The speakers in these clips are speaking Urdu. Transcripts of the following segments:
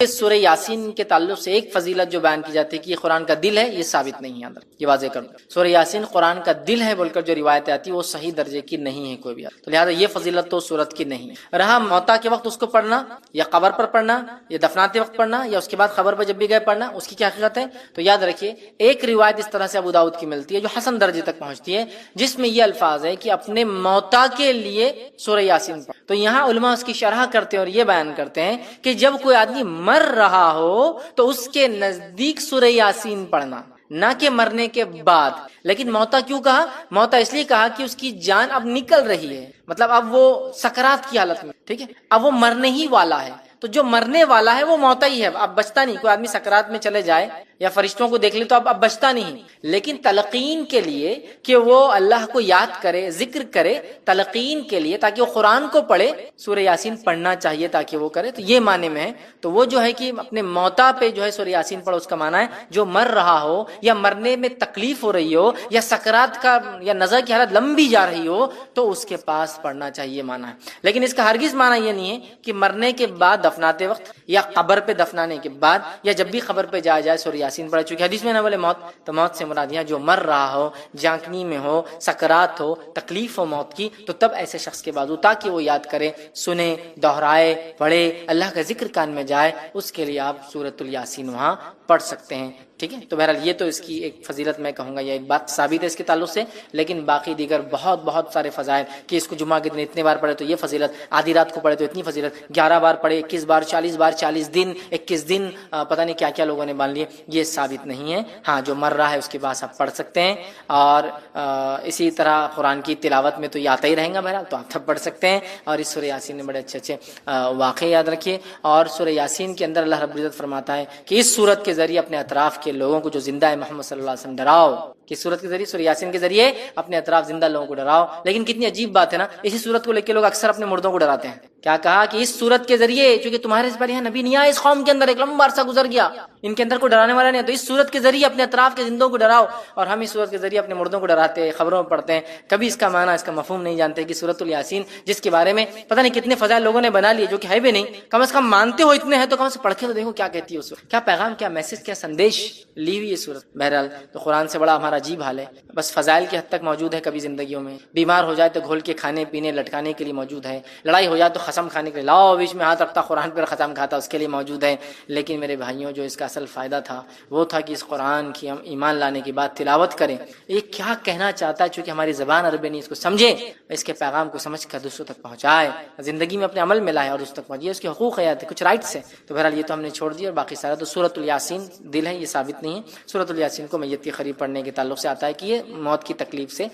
اس سورہ یاسین کے تعلق سے ایک فضیلت جو بیان کی جاتی ہے کہ یہ قرآن کا دل ہے، یہ ثابت نہیں ہے، اندر یہ واضح کر دوں۔ سورہ یاسین قرآن کا دل ہے بول کر جو روایتیں آتی ہے وہ صحیح درجے کی نہیں ہے کوئی بھی، تو لہٰذا یہ فضیلت تو سورت کی نہیں ہے۔ رہا موتا کے وقت اس کو پڑھنا یا قبر پر پڑھنا یا دفناتے وقت پڑھنا یا اس کے بعد قبر پر جب بھی گئے پڑھنا، اس کی کیا حقیقت ہے؟ تو یاد رکھیے ایک روایت اس طرح سے ابو داؤد کی ملتی ہے جو حسن درجے تک پہنچتی ہے، جس میں یہ الفاظ ہے کہ اپنے موتا کے لیے سورہ یاسین پڑھ۔ تو یہاں علماء اس کی شرح کرتے ہیں اور یہ بیان کرتے ہیں کہ جب کوئی آدمی مر رہا ہو تو اس کے نزدیک سورہ یاسین پڑھنا، نہ کہ مرنے کے بعد۔ لیکن موتا کیوں کہا؟ موتا اس لیے کہا کہ اس کی جان اب نکل رہی ہے، مطلب اب وہ سکرات کی حالت میں، ٹھیک ہے، اب وہ مرنے ہی والا ہے۔ تو جو مرنے والا ہے وہ موتا ہی ہے، اب بچتا نہیں۔ کوئی آدمی سکرات میں چلے جائے یا فرشتوں کو دیکھ لے تو اب بچتا نہیں، لیکن تلقین کے لیے کہ وہ اللہ کو یاد کرے، ذکر کرے، تلقین کے لیے تاکہ وہ قرآن کو پڑھے، سورہ یاسین پڑھنا چاہیے تاکہ وہ کرے، تو یہ معنی میں ہے۔ تو وہ جو ہے کہ اپنے موتا پہ جو ہے سورہ یاسین پڑھو، اس کا معنی ہے جو مر رہا ہو یا مرنے میں تکلیف ہو رہی ہو یا سکرات کا یا نزع کی حالت لمبی جا رہی ہو تو اس کے پاس پڑھنا چاہیے معنی ہے۔ لیکن اس کا ہرگز معنی یہ نہیں ہے کہ مرنے کے بعد دفناتے وقت یا قبر پہ دفنانے کے بعد یا جب بھی قبر پہ جایا جائے سورہ یاسین پڑھے، چونکہ حدیث میں نہ بولے موت، تو موت سے مراد یہاں جو مر رہا ہو، جانکنی میں ہو، سکرات ہو، تکلیف ہو موت کی، تو تب ایسے شخص کے بازو تاکہ وہ یاد کرے، سنے، دہرائے، پڑھے، اللہ کا ذکر کان میں جائے، اس کے لیے آپ سورۃ الیاسین وہاں پڑھ سکتے ہیں، ٹھیک ہے۔ تو بہرحال یہ تو اس کی ایک فضیلت میں کہوں گا، یہ ایک بات ثابت ہے اس کے تعلق سے، لیکن باقی دیگر بہت سارے فضائل کہ اس کو جمعہ کے دن اتنے بار پڑھے تو یہ فضیلت، آدھی رات کو پڑھے تو اتنی فضیلت، 11 بار پڑھے، 21 بار، 40 بار، 40 دن، 21 دن، پتہ نہیں کیا کیا لوگوں نے مان لیے، یہ ثابت نہیں ہے۔ ہاں جو مر رہا ہے اس کے بعد آپ پڑھ سکتے ہیں، اور اسی طرح قرآن کی تلاوت میں تو یہ آتا ہی رہیں گا بہرحال، تو آپ تب پڑھ سکتے ہیں۔ اور اس سورہ یاسین میں بڑے اچھے واقعے یاد رکھیے، اور سورہ یاسین کے اندر اللہ رب العزت فرماتا ہے کہ اس سورت کے ذریعے اپنے اطراف کے لوگوں کو جو زندہ ہے محمد صلی اللہ علیہ وسلم ڈراؤ، کہ سورت کے ذریعے سورہ یاسین کے ذریعے اپنے اطراف زندہ لوگوں کو ڈراؤ۔ لیکن کتنی عجیب بات ہے نا، اسی سورت کو لے کے لوگ اکثر اپنے مردوں کو ڈراتے ہیں۔ کیا کہا کہ اس سورت کے ذریعے، چونکہ تمہارے اس پر یہاں نبی نہیں آیا، اس قوم کے اندر ایک لمبا عرصہ گزر گیا، ان کے اندر کوئی ڈرانے والا نہیں ہے، تو اس سورت کے ذریعے اپنے اطراف کے زندوں کو ڈراؤ۔ اور ہم اس سورت کے ذریعے اپنے مردوں کو ڈراتے ہیں، خبروں میں پڑھتے ہیں، کبھی اس کا معنی، اس کا مفہوم نہیں جانتے کہ سورۃ الیاسین جس کے بارے میں پتہ نہیں کتنے فضائل لوگوں نے بنا لیے جو کہ ہے بھی نہیں، کم از کم مانتے ہو اتنے ہیں تو کم سے پڑھ کے تو دیکھو کیا کہتی ہے اس سورت، کیا پیغام، کیا میسج، کیا سندیش لی ہوئی ہے سورت۔ بہرحال تو قرآن سے بڑا ہمارا عجیب حال ہے، بس فضائل کی حد تک موجود ہے، کبھی زندگیوں میں بیمار ہو جائے تو گھول کے کھانے پینے لٹکانے کے لیے موجود ہے، لڑائی ہو جائے تو قسم کھانے کے لیے لاؤ بیچ میں ہاتھ رکھتا قرآن پر قسم کھاتا، اس کے لیے موجود ہے۔ لیکن میرے بھائیوں جو اس کا اصل فائدہ تھا وہ تھا کہ اس قرآن کی ہم ایمان لانے کے بعد تلاوت کریں، یہ کیا کہنا چاہتا ہے، چونکہ ہماری زبان عربی نہیں، اس کو سمجھے، اس کے پیغام کو سمجھ کر دوسروں تک پہنچائے، زندگی میں اپنے عمل میں لائے اور اس تک پہنچے، اس کے حقوق ہے، کچھ رائٹس ہیں۔ تو بہرحال یہ تو ہم نے چھوڑ دیا، اور باقی سارا تو سورۃ الیاسین دل ہے، یہ ثابت نہیں ہے۔ سورۃ الیاسین کو میت کی قریب پڑھنے کے تعلق سے آتا ہے کہ یہ موت کی تکلیف سے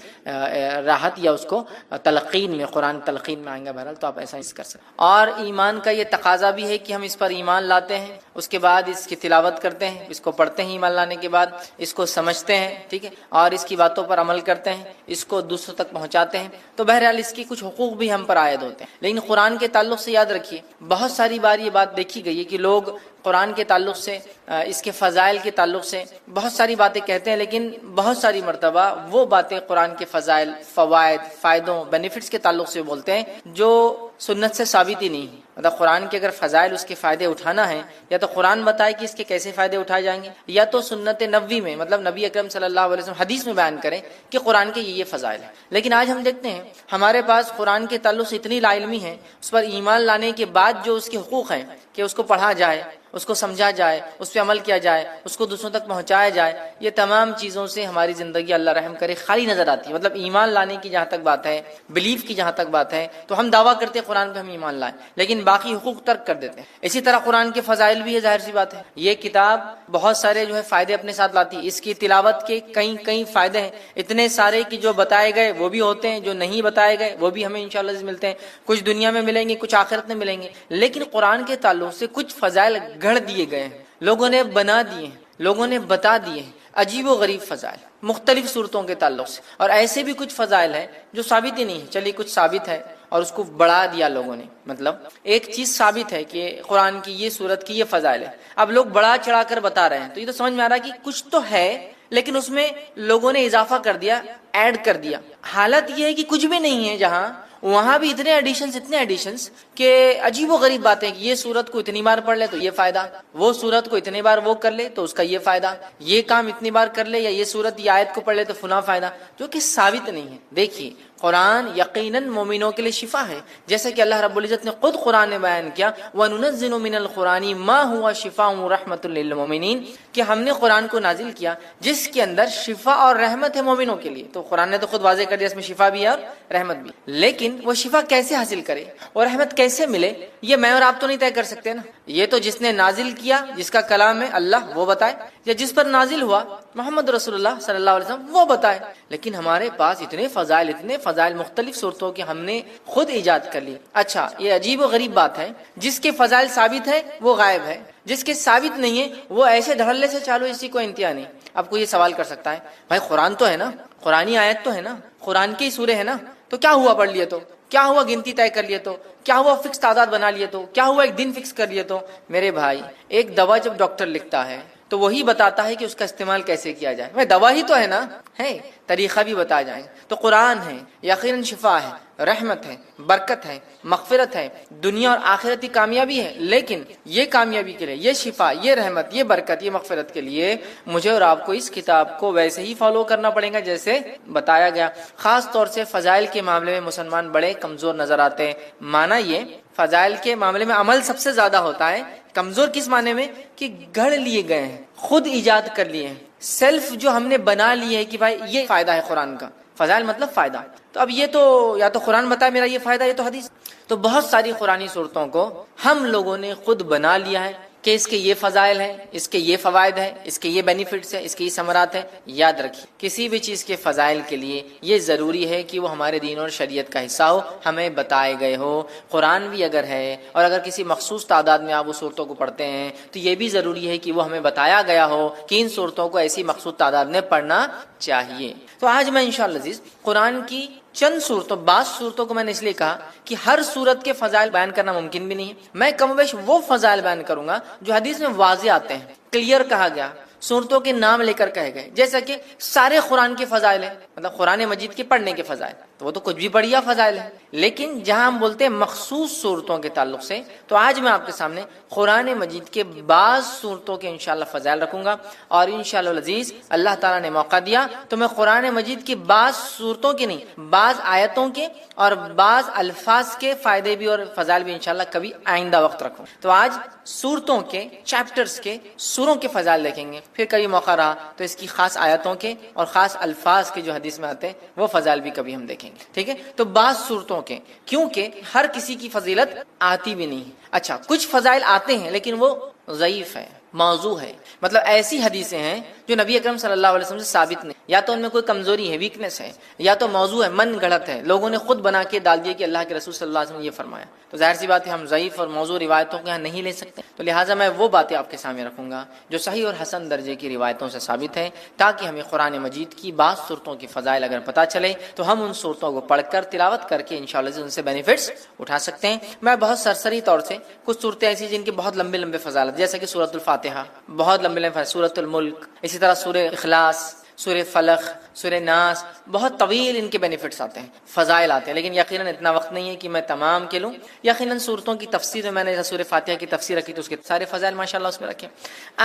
راحت یا اس کو تلقین میں، قرآن تلقین میں آئیں گا بہرحال، تو آپ ایسا کر سکتے ہیں۔ اور ایمان کا یہ تقاضا بھی ہے کہ ہم اس پر ایمان لاتے ہیں، اس کے بعد اس کی تلاوت کرتے ہیں، اس کو پڑھتے ہیں، ایمان لانے کے بعد اس کو سمجھتے ہیں، ٹھیک ہے، اور اس کی باتوں پر عمل کرتے ہیں، اس کو دوسروں تک پہنچاتے ہیں، تو بہرحال اس کی کچھ حقوق بھی ہم پر عائد ہوتے ہیں۔ لیکن قرآن کے تعلق سے یاد رکھیے بہت ساری بار یہ بات دیکھی گئی ہے کہ لوگ قرآن کے تعلق سے، اس کے فضائل کے تعلق سے بہت ساری باتیں کہتے ہیں، لیکن بہت ساری مرتبہ وہ باتیں قرآن کے فضائل، فوائد، فائدوں، بینیفٹس کے تعلق سے بولتے ہیں جو سنت سے ثابت ہی نہیں ہے۔ مطلب قرآن کے اگر فضائل، اس کے فائدے اٹھانا ہے، یا تو قرآن بتائے کہ اس کے کیسے فائدے اٹھائے جائیں گے، یا تو سنت نبوی میں، مطلب نبی اکرم صلی اللہ علیہ وسلم حدیث میں بیان کریں کہ قرآن کے یہ فضائل ہیں۔ لیکن آج ہم دیکھتے ہیں ہمارے پاس قرآن کے تعلق سے اتنی لا علمی ہے، اس پر ایمان لانے کے بعد جو اس کے حقوق ہیں کہ اس کو پڑھا جائے، اس کو سمجھا جائے، اس پہ عمل کیا جائے، اس کو دوسروں تک پہنچایا جائے، یہ تمام چیزوں سے ہماری زندگی اللہ رحم کرے خالی نظر آتی ہے۔ مطلب ایمان لانے کی جہاں تک بات ہے، بلیف کی جہاں تک بات ہے، تو ہم دعویٰ کرتے ہیں قرآن پہ ہم ایمان لائیں، لیکن باقی حقوق ترک کر دیتے ہیں۔ اسی طرح قرآن کے فضائل بھی ہے، ظاہر سی بات ہے، یہ کتاب بہت سارے جو ہے فائدے اپنے ساتھ لاتی ہے، اس کی تلاوت کے کئی فائدے ہیں، اتنے سارے کہ جو بتائے گئے وہ بھی ہوتے ہیں، جو نہیں بتائے گئے وہ بھی ہمیں انشاءاللہ ملتے ہیں، کچھ دنیا میں ملیں گے، کچھ آخرت میں ملیں گے۔ لیکن قرآن کے تعلق سے کچھ فضائل گھڑ دیے گئے ہیں، لوگوں نے بنا دیے ہیں، لوگوں نے بتا دیے ہیں، عجیب و غریب فضائل مختلف صورتوں کے تعلق سے، اور ایسے بھی کچھ فضائل ہیں جو ثابت ہی نہیں ہے، چلیے کچھ ثابت ہے اور اس کو بڑھا دیا لوگوں نے۔ مطلب ایک چیز ثابت ہے کہ قرآن کی یہ صورت کی یہ فضائل ہے، اب لوگ بڑھا چڑھا کر بتا رہے ہیں، تو یہ تو سمجھ میں آ رہا ہے کہ کچھ تو ہے لیکن اس میں لوگوں نے اضافہ کر دیا، ایڈ کر دیا۔ حالت یہ ہے کہ کچھ بھی نہیں ہے جہاں وہاں بھی اتنے ایڈیشنز کہ عجیب و غریب باتیں کہ یہ سورت کو اتنی بار پڑھ لے تو یہ فائدہ، وہ سورت کو اتنی بار وہ کر لے تو اس کا یہ فائدہ، یہ کام اتنی بار کر لے یا یہ سورت یہ آیت کو پڑھ لے تو فلاں فائدہ، جو کہ ثابت نہیں ہے۔ دیکھیے قرآن یقیناً مومنوں کے لیے شفا ہے، جیسے کہ اللہ رب العزت نے خود قرآن نے بیان کیا وَنُنَزِّلُ مِنَ الْقُرْآنِ مَا هُوَ شِفَاءٌ وَرَحْمَةٌ لِّلْمُؤْمِنِينَ، کہ ہم نے قرآن کو نازل کیا جس کے اندر شفا اور رحمت ہے مومنوں کے لیے۔ تو قرآن نے تو خود واضح کر دیا اس میں شفا بھی ہے اور رحمت بھی، لیکن وہ شفا کیسے حاصل کرے اور رحمت کیسے ملے یہ میں اور آپ تو نہیں طے کر سکتے نا، یہ تو جس نے نازل کیا، جس کا کلام ہے اللہ، وہ بتائے، یا جس پر نازل ہوا محمد رسول اللہ صلی اللہ علیہ وسلم وہ بتائے۔ لیکن ہمارے پاس اتنے فضائل مختلف صورتوں کے ہم نے خود ایجاد کر لی۔ اچھا یہ عجیب و غریب بات ہے، جس کے فضائل ثابت ہے وہ غائب ہے، جس کے ثابت نہیں ہے وہ ایسے دھڑلے سے چالو، اسی کو انتہا نہیں۔ اب کوئی یہ سوال کر سکتا ہے بھائی قرآن تو ہے نا، قرآنی آیت تو ہے نا، قرآن کی سورے ہے نا، تو کیا ہوا پڑھ لیے تو، کیا ہوا گنتی طے کر لیے تو، کیا ہوا فکس تعداد بنا لیے تو، کیا ہوا ایک دن فکس کر لیے تو؟ میرے بھائی ایک دوا جب ڈاکٹر لکھتا ہے تو وہی بتاتا ہے کہ اس کا استعمال کیسے کیا جائے، میں دوا ہی تو ہے نا، ہے طریقہ بھی بتایا جائے۔ تو قرآن ہے یقیناً شفا ہے، رحمت ہے، برکت ہے، مغفرت ہے، دنیا اور آخرتی کامیابی ہے، لیکن یہ کامیابی کے لیے، یہ شفا، یہ رحمت، یہ برکت، یہ مغفرت کے لیے مجھے اور آپ کو اس کتاب کو ویسے ہی فالو کرنا پڑے گا جیسے بتایا گیا۔ خاص طور سے فضائل کے معاملے میں مسلمان بڑے کمزور نظر آتے ہیں۔ معنی یہ فضائل کے معاملے میں عمل سب سے زیادہ ہوتا ہے، کمزور کس معنی میں کہ گھڑ لیے گئے ہیں، خود ایجاد کر لیے ہیں، سیلف جو ہم نے بنا لی ہے کہ بھائی یہ فائدہ ہے قرآن کا، فضائل مطلب فائدہ، تو اب یہ تو یا تو قرآن بتائے میرا یہ فائدہ، یہ تو حدیث۔ تو بہت ساری قرآنی صورتوں کو ہم لوگوں نے خود بنا لیا ہے کہ اس کے یہ فضائل ہیں، اس کے یہ فوائد ہیں، اس کے یہ بینیفٹس ہیں، اس کے یہ ثمرات ہیں۔ یاد رکھیے کسی بھی چیز کے فضائل کے لیے یہ ضروری ہے کہ وہ ہمارے دین اور شریعت کا حصہ ہو، ہمیں بتائے گئے ہو۔ قرآن بھی اگر ہے اور اگر کسی مخصوص تعداد میں آپ وہ صورتوں کو پڑھتے ہیں تو یہ بھی ضروری ہے کہ وہ ہمیں بتایا گیا ہو کہ ان صورتوں کو ایسی مخصوص تعداد میں پڑھنا چاہیے۔ تو آج میں انشاءاللہ عزیز قرآن کی چند صورتوں، بعض صورتوں کو میں نے اس لیے کہا کہ ہر صورت کے فضائل بیان کرنا ممکن بھی نہیں ہے، میں کم و بیش وہ فضائل بیان کروں گا جو حدیث میں واضح آتے ہیں، کلیئر کہا گیا، صورتوں کے نام لے کر کہے گئے، جیسا کہ سارے قرآن کے فضائل ہیں، مطلب قرآن مجید کے پڑھنے کے فضائل، تو وہ تو کچھ بھی بڑھیا فضائل ہیں۔ لیکن جہاں ہم بولتے ہیں مخصوص صورتوں کے تعلق سے، تو آج میں آپ کے سامنے قرآن مجید کے بعض صورتوں کے انشاءاللہ فضائل رکھوں گا، اور انشاءاللہ العزیز اللہ تعالیٰ نے موقع دیا تو میں قرآن مجید کی بعض صورتوں کے نہیں، بعض آیتوں کے اور بعض الفاظ کے فائدے بھی اور فضائل بھی انشاءاللہ کبھی آئندہ وقت رکھوں۔ تو آج صورتوں کے، چیپٹرز کے، سوروں کے فضائل دیکھیں گے، پھر کبھی موقع رہا تو اس کی خاص آیتوں کے اور خاص الفاظ کے جو حدیث میں آتے ہیں وہ فضائل بھی کبھی ہم دیکھیں گے، ٹھیک ہے؟ تو بعض صورتوں کے، کیونکہ ہر کسی کی فضیلت آتی بھی نہیں ہے۔ اچھا کچھ فضائل آتے ہیں لیکن وہ ضعیف ہے، موضوع ہے، مطلب ایسی حدیثیں ہیں جو نبی اکرم صلی اللہ علیہ وسلم سے ثابت نہیں، یا تو ان میں کوئی کمزوری ہے، ویکنس ہے، یا تو موضوع ہے، من گھڑت ہے، لوگوں نے خود بنا کے ڈال دیا کہ اللہ کے رسول صلی اللہ علیہ وسلم نے یہ فرمایا، تو ظاہر سی بات ہے ہم ضعیف اور موضوع روایتوں کو یہاں نہیں لے سکتے، تو لہٰذا میں وہ باتیں آپ کے سامنے رکھوں گا جو صحیح اور حسن درجے کی روایتوں سے ثابت ہیں، تاکہ ہمیں قرآن مجید کی بعض صورتوں کی فضائل اگر پتہ چلے تو ہم ان صورتوں کو پڑھ کر تلاوت کر کے انشاءاللہ ان سے بینیفٹس اٹھا سکتے ہیں۔ میں بہت سرسری طور سے کچھ صورتیں ایسی جن کے بہت لمبے لمبے فضائل، جیسے کہ سورۃ الفاتحہ، بہت لمبے لمبے، سورۃ الملک، اسی طرح سورہ اخلاص، سورہ فلق، سورہ ناس، بہت طویل ان کے بینیفٹس آتے ہیں، فضائل آتے ہیں، لیکن یقیناً اتنا وقت نہیں ہے کہ میں تمام کے لوں۔ یقیناً صورتوں کی تفسیر میں نے سورہ فاتحہ کی تفسیر رکھی تو اس کے سارے فضائل ماشاءاللہ اس میں رکھے۔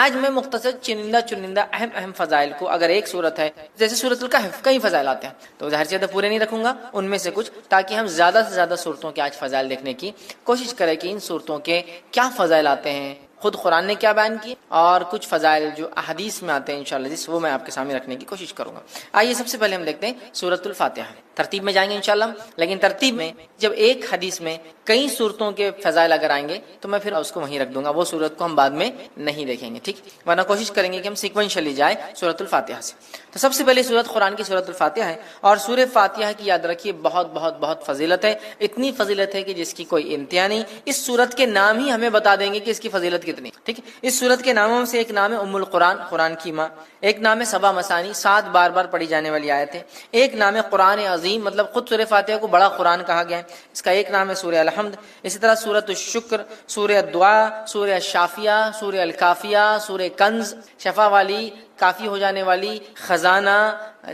آج میں مختصر چنندہ اہم فضائل کو، اگر ایک صورت ہے جیسے سورۃ الکہف کئی فضائل آتے ہیں تو ظاہر سی بات ہے پورے نہیں رکھوں گا، ان میں سے کچھ، تاکہ ہم زیادہ سے زیادہ صورتوں کے آج فضائل دیکھنے کی کوشش کریں کہ ان صورتوں کے کیا فضائل آتے ہیں، خود قرآن نے کیا بیان کی، اور کچھ فضائل جو احادیث میں آتے ہیں انشاءاللہ جس وہ میں آپ کے سامنے رکھنے کی کوشش کروں گا۔ آئیے سب سے پہلے ہم دیکھتے ہیں سورۃ الفاتحہ، ترتیب میں جائیں گے انشاءاللہ، لیکن ترتیب میں جب ایک حدیث میں کئی صورتوں کے فضائل اگر آئیں گے تو میں پھر اس کو وہیں رکھ دوں گا، وہ صورت کو ہم بعد میں نہیں دیکھیں گے، ٹھیک، ورنہ کوشش کریں گے کہ ہم سیکوینشلی جائیں سورۃ الفاتحہ سے۔ تو سب سے پہلے سورت قرآن کی سورۃ الفاتحہ ہے، اور سورہ فاتحہ کی یاد رکھیے بہت فضیلت ہے، اتنی فضیلت ہے کہ جس کی کوئی انتہا نہیں۔ اس سورت کے نام ہی ہمیں بتا دیں گے کہ اس کی فضیلت کتنی، ٹھیک ہے؟ اس سورت کے ناموں سے ایک نام ہے ام القرآن، قرآن کی ماں، ایک نام ہے سبع مثانی، 7 بار پڑھی جانے والی آیت ہے، ایک نام ہے قرآن عظیم، مطلب خود سورہ فاتحہ کو بڑا قرآن کہا گیا ہے، اس کا ایک نام ہے سورہ الحمد، اسی طرح سورۃ الشکر، سورہ الدعاء، سورہ الشافیہ، سورہ الکافیہ، سورہ کنز، شفا والی، کافی ہو جانے والی، خزانہ،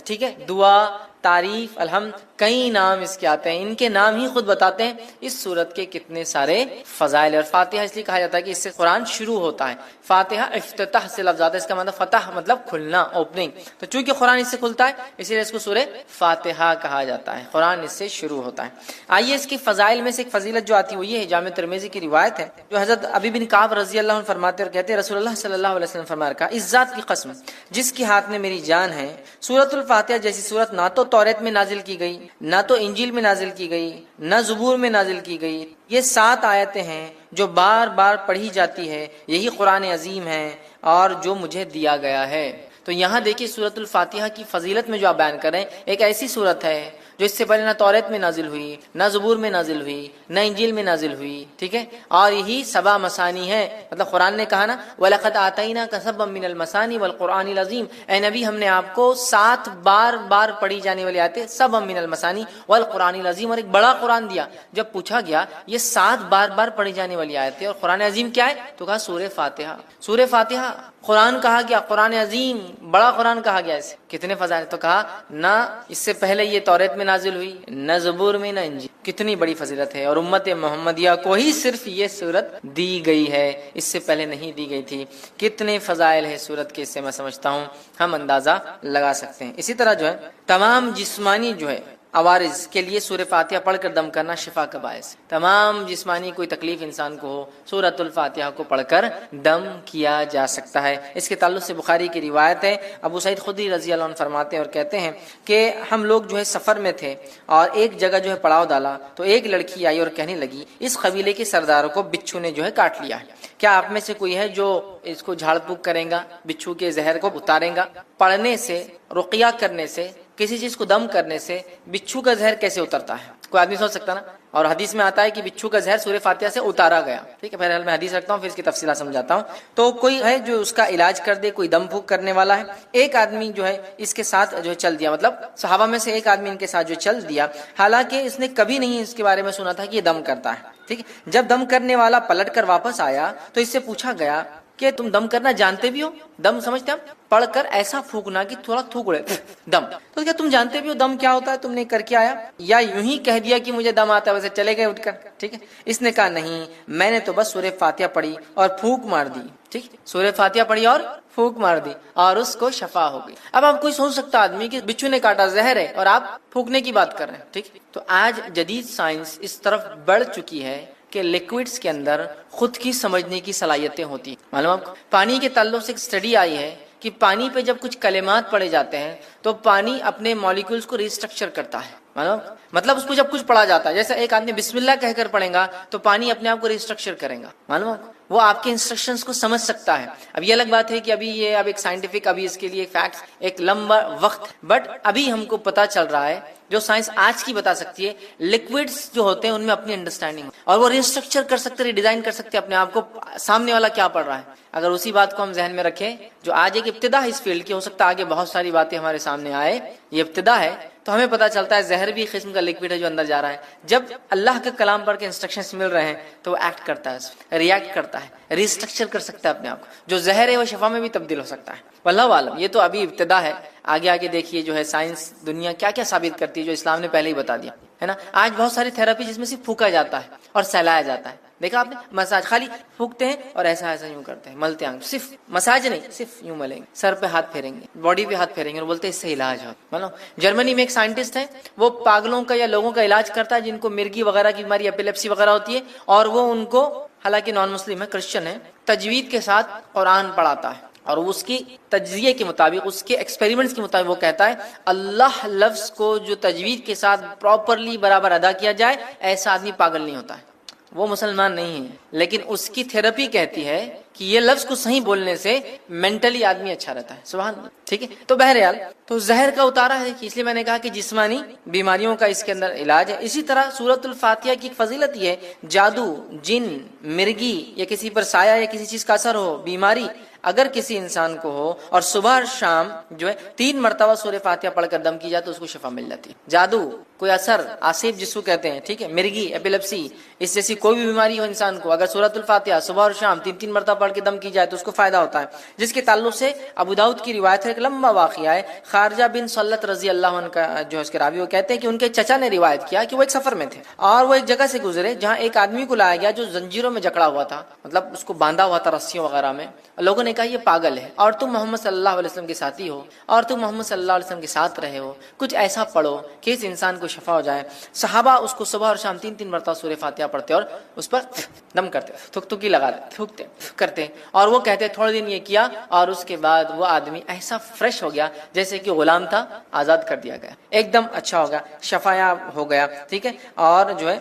ٹھیک ہے، دعا، تعریف، الحمد، کئی نام اس کے آتے ہیں، ان کے نام ہی خود بتاتے ہیں اس سورت کے کتنے سارے فضائل۔ اور فاتحہ اس لیے کہا جاتا ہے کہ اس سے قرآن شروع ہوتا ہے، فاتحہ افتتاح سے لفظ آتا ہے، اس کا مطلب فتح مطلب کھلنا، اوپننگ، تو چونکہ قرآن اس سے کھلتا ہے اسی لیے اس کو سورہ فاتحہ کہا جاتا ہے، قرآن اس سے شروع ہوتا ہے۔ آئیے اس کی فضائل میں سے ایک فضیلت جو آتی ہے وہ یہ ہے، جامع ترمذی کی روایت ہے جو حضرت ابی بن کعب رضی اللہ عنہ فرماتے اور کہتے ہیں رسول اللہ صلی اللہ علیہ وسلم فرمایا رکھا، اس ذات کی قسم جس کے ہاتھ میں میری جان ہے، سورۃ الفاتحہ جیسی سورت نہ تو توریت میں نازل کی گئی، نہ تو انجیل میں نازل کی گئی، نہ زبور میں نازل کی گئی۔ یہ 7 آیتیں ہیں جو بار بار پڑھی جاتی ہے، یہی قرآن عظیم ہے اور جو مجھے دیا گیا ہے۔ تو یہاں دیکھیے سورۃ الفاتحہ کی فضیلت میں جو آپ بیان کریں، ایک ایسی سورت ہے جو اس سے پہلے نہ توریت میں نازل ہوئی، نہ زبور میں نازل ہوئی، نہ انجیل میں نازل ہوئی، ٹھیک ہے، اور یہی 7 مثانی ہے، مطلب قرآن نے کہا نا وَلَقَدْ آتَيْنَاكَ سَبًّا مِّنَ الْمَثَانِي وَالْقُرْآنِ الْعَظِيمِ، اے نبی ہم نے آپ کو 7 بار پڑھی جانے والی آیتیں، سَبًّا مِّنَ الْمَثَانِي وَالْقُرْآنِ الْعَظِيمِ، اور ایک بڑا قرآن دیا۔ جب پوچھا گیا یہ 7 بار پڑھی جانے والی آیتیں اور قرآن عظیم کیا ہے تو کہا سورہ فاتحہ۔ سورہ فاتحہ قرآن کہا گیا، قرآن عظیم بڑا قرآن کہا گیا، اسے کتنے فضائل، تو کہا نہ اس سے پہلے یہ توریت میں نازل ہوئی، نہ زبور میں، نہ انجیل، کتنی بڑی فضیلت ہے، اور امت محمدیہ کو ہی صرف یہ سورت دی گئی ہے، اس سے پہلے نہیں دی گئی تھی۔ کتنے فضائل ہے سورت کے، اس سے میں سمجھتا ہوں ہم اندازہ لگا سکتے ہیں۔ اسی طرح جو ہے تمام جسمانی جو ہے عوارض کے لیے سورہ فاتحہ پڑھ کر دم کرنا شفا کا باعث، تمام جسمانی کوئی تکلیف انسان کو ہو سورۃ الفاتحہ کو پڑھ کر دم کیا جا سکتا ہے۔ اس کے تعلق سے بخاری کی روایت ہے، ابو سعید خدری رضی اللہ عنہ فرماتے ہیں اور کہتے ہیں کہ ہم لوگ جو ہے سفر میں تھے اور ایک جگہ جو ہے پڑاؤ ڈالا تو ایک لڑکی آئی اور کہنے لگی اس قبیلے کے سرداروں کو بچھو نے جو ہے کاٹ لیا ہے، کیا آپ میں سے کوئی ہے جو اس کو جھاڑ پھونک کرے گا، بچھو کے زہر کو اتارے گا؟ پڑھنے سے، رقیہ کرنے سے، کسی چیز کو دم کرنے سے بچھو کا زہر کیسے اترتا ہے؟ کوئی آدمی سوچ سکتا نا، اور حدیث میں آتا ہے کہ بچھو کا زہر سورہ فاتحہ سے اتارا گیا، ٹھیک ہے، بہرحال میں حدیث رکھتا ہوں پھر اس کی تفصیلات سمجھاتا ہوں۔ تو کوئی ہے جو اس کا علاج کر دے، کوئی دم پھونک کرنے والا ہے، ایک آدمی جو ہے اس کے ساتھ جو ہے چل دیا، مطلب صحابہ میں سے ایک آدمی ان کے ساتھ جو چل دیا، حالانکہ اس نے کبھی نہیں اس کے بارے میں سنا تھا کہ یہ دم کرتا ہے، ٹھیک ہے۔ جب دم کرنے والا پلٹ کر واپس آیا تو اس سے پوچھا گیا کہ تم دم کرنا جانتے بھی ہو؟ دم سمجھتے ہیں پڑھ کر ایسا پھونکنا کہ تھوڑا تھوک اڑے دم، تو کیا تم جانتے بھی ہو دم کیا ہوتا ہے؟ تم نے کر کے آیا یا یوں ہی کہہ دیا کہ مجھے دم آتا ہے ویسے چلے گئے اٹھ کر؟ ٹھیک ہے، اس نے کہا نہیں، میں نے تو بس سورہ فاتحہ پڑھی اور پھونک مار دی، ٹھیک، سورہ فاتحہ پڑھی اور پھونک مار دی اور اس کو شفا ہو گئی۔ اب آپ کوئی سوچ سکتا آدمی کہ بچھو نے کاٹا، زہر ہے، اور آپ پھونکنے کی بات کر رہے ہیں، ٹھیک، تو آج جدید سائنس اس طرف بڑھ چکی ہے کہ لیکوڈز کے اندر خود کی سمجھنے کی صلاحیتیں ہوتی ہیں۔ معلوم آپ کو پانی کے تعلق سے ایک اسٹڈی آئی ہے کہ پانی پہ جب کچھ کلمات پڑھے جاتے ہیں تو پانی اپنے مالیکولز کو ریسٹرکچر کرتا ہے، معلوم، مطلب اس کو جب کچھ پڑھا جاتا ہے، جیسے ایک آدمی بسم اللہ کہہ کر پڑھے گا تو پانی اپنے آپ کو ریسٹرکچر کرے گا، معلوم، وہ آپ کے انسٹرکشنز کو سمجھ سکتا ہے۔ اب یہ الگ بات ہے کہ ابھی یہ اب ایک سائنٹیفک، ابھی اس کے لیے فیکٹس ایک لمبا وقت، بٹ ابھی ہم کو پتا چل رہا ہے جو سائنس آج کی بتا سکتی ہے، لکوڈز جو ہوتے ہیں ان میں اپنی انڈرسٹینڈنگ اور وہ ریسٹرکچر کر سکتے، ریڈیزائن کر سکتے اپنے آپ کو، سامنے والا کیا پڑھ رہا ہے۔ اگر اسی بات کو ہم ذہن میں رکھیں جو آج ایک ابتدا ہے اس فیلڈ کی، ہو سکتا ہے آگے بہت ساری باتیں ہمارے سامنے آئے، یہ ابتدا ہے، تو ہمیں پتا چلتا ہے زہر بھی قسم کا لکوڈ ہے جو اندر جا رہا ہے، جب اللہ کا کلام پڑھ کے انسٹرکشنز مل رہے ہیں تو وہ ایکٹ کرتا ہے، ریئیکٹ کرتا ہے، ریسٹرکچر کر سکتا ہے اپنے آپ کو، جو زہر ہے وہ شفا میں بھی تبدیل ہو سکتا ہے، واللہ عالم۔ یہ تو ابھی ابتدا ہے، آگے دیکھیے جو ہے سائنس دنیا کیا کیا ثابت کرتی ہے جو اسلام نے پہلے ہی بتا دیا ہے نا۔ آج بہت ساری تھراپی جس میں صرف پھونکا جاتا ہے اور سہلایا جاتا ہے، دیکھا آپ نے، مساج خالی پھونکتے ہیں اور ایسا یوں کرتے ہیں، ملتے ہیں، صرف مساج نہیں، صرف یوں ملیں گے، سر پہ ہاتھ پھیریں گے، باڈی پہ ہاتھ پھیریں گے اور بولتے ہیں اس سے علاج ہو۔ مطلب جرمنی میں ایک سائنٹسٹ ہے، وہ پاگلوں کا یا لوگوں کا علاج کرتا ہے جن کو مرگی وغیرہ کی بیماری، ایپیلیپسی وغیرہ ہوتی ہے، اور وہ ان کو، حالانکہ نان مسلم ہے، کرسچن ہے، تجوید کے ساتھ قرآن پڑھاتا ہے، اور اس کی تجزیے کے مطابق، اس کے ایکسپیریمنٹس کے مطابق وہ کہتا ہے اللہ لفظ کو جو تجوید کے ساتھ پراپرلی برابر ادا کیا جائے ایسا آدمی پاگل نہیں ہوتا ہے، وہ مسلمان نہیں ہے، لیکن اس کی تھراپی کہتی ہے کہ یہ لفظ کو صحیح بولنے سے مینٹلی آدمی اچھا رہتا ہے، سبحان اللہ، ٹھیک ہے۔ تو بہرحال تو زہر کا اتارا ہے، اس لیے میں نے کہا کہ جسمانی بیماریوں کا اس کے اندر علاج ہے۔ اسی طرح سورۃ الفاتحہ کی فضیلت یہ ہے، جادو، جن، مرگی یا کسی پر سایہ یا کسی چیز کا اثر ہو، بیماری اگر کسی انسان کو ہو اور صبح اور شام جو ہے 3 مرتبہ سورہ فاتحہ پڑھ کر دم کی جائے تو اس کو شفا مل جاتی ہے۔ جادو، کوئی اثر، آصف جس کو کہتے ہیں، ٹھیک ہے، مرگی، ایپیلیپسی، اس جیسی کوئی بھی بیماری ہو انسان کو، اگر سورۃ الفاتحہ صبح اور شام 3 مرتبہ پڑھ کے دم کی جائے تو اس کو فائدہ ہوتا ہے. جس کے تعلق سے ابو داؤد کی روایت ہے، ایک لمبا واقعہ ہے. خارجہ بن سلت رضی اللہ عنہ کا جو اس کے راوی، وہ کہتے ہیں کہ ان کے چچا نے روایت کیا کہ وہ ایک سفر میں تھے اور وہ ایک جگہ سے گزرے جہاں ایک آدمی کو لایا گیا جو زنجیروں میں جکڑا ہوا تھا، مطلب اس کو باندھا ہوا تھا رسیوں وغیرہ میں. لوگوں نے کہا یہ پاگل ہے اور تم محمد صلی اللہ علیہ وسلم کے ساتھی ہو اور تم محمد صلی اللہ علیہ وسلم کے ساتھ رہے ہو، کچھ ایسا پڑھو کہ اس انسان کو شفا ہو جائے. صحابہ اس کو صبح اور شام 3 مرتبہ سورہ فاتحہ پڑھتے اور اس پر دم کرتے، تھوکی لگاتے، تھوکتے کرتے، اور وہ کہتے تھوڑے دن یہ کیا اور اس کے بعد وہ آدمی ایسا فریش ہو گیا جیسے کہ غلام تھا، آزاد کر دیا گیا، ایک دم اچھا ہو گیا، شفایاب ہو گیا. ٹھیک ہے. اور جو ہے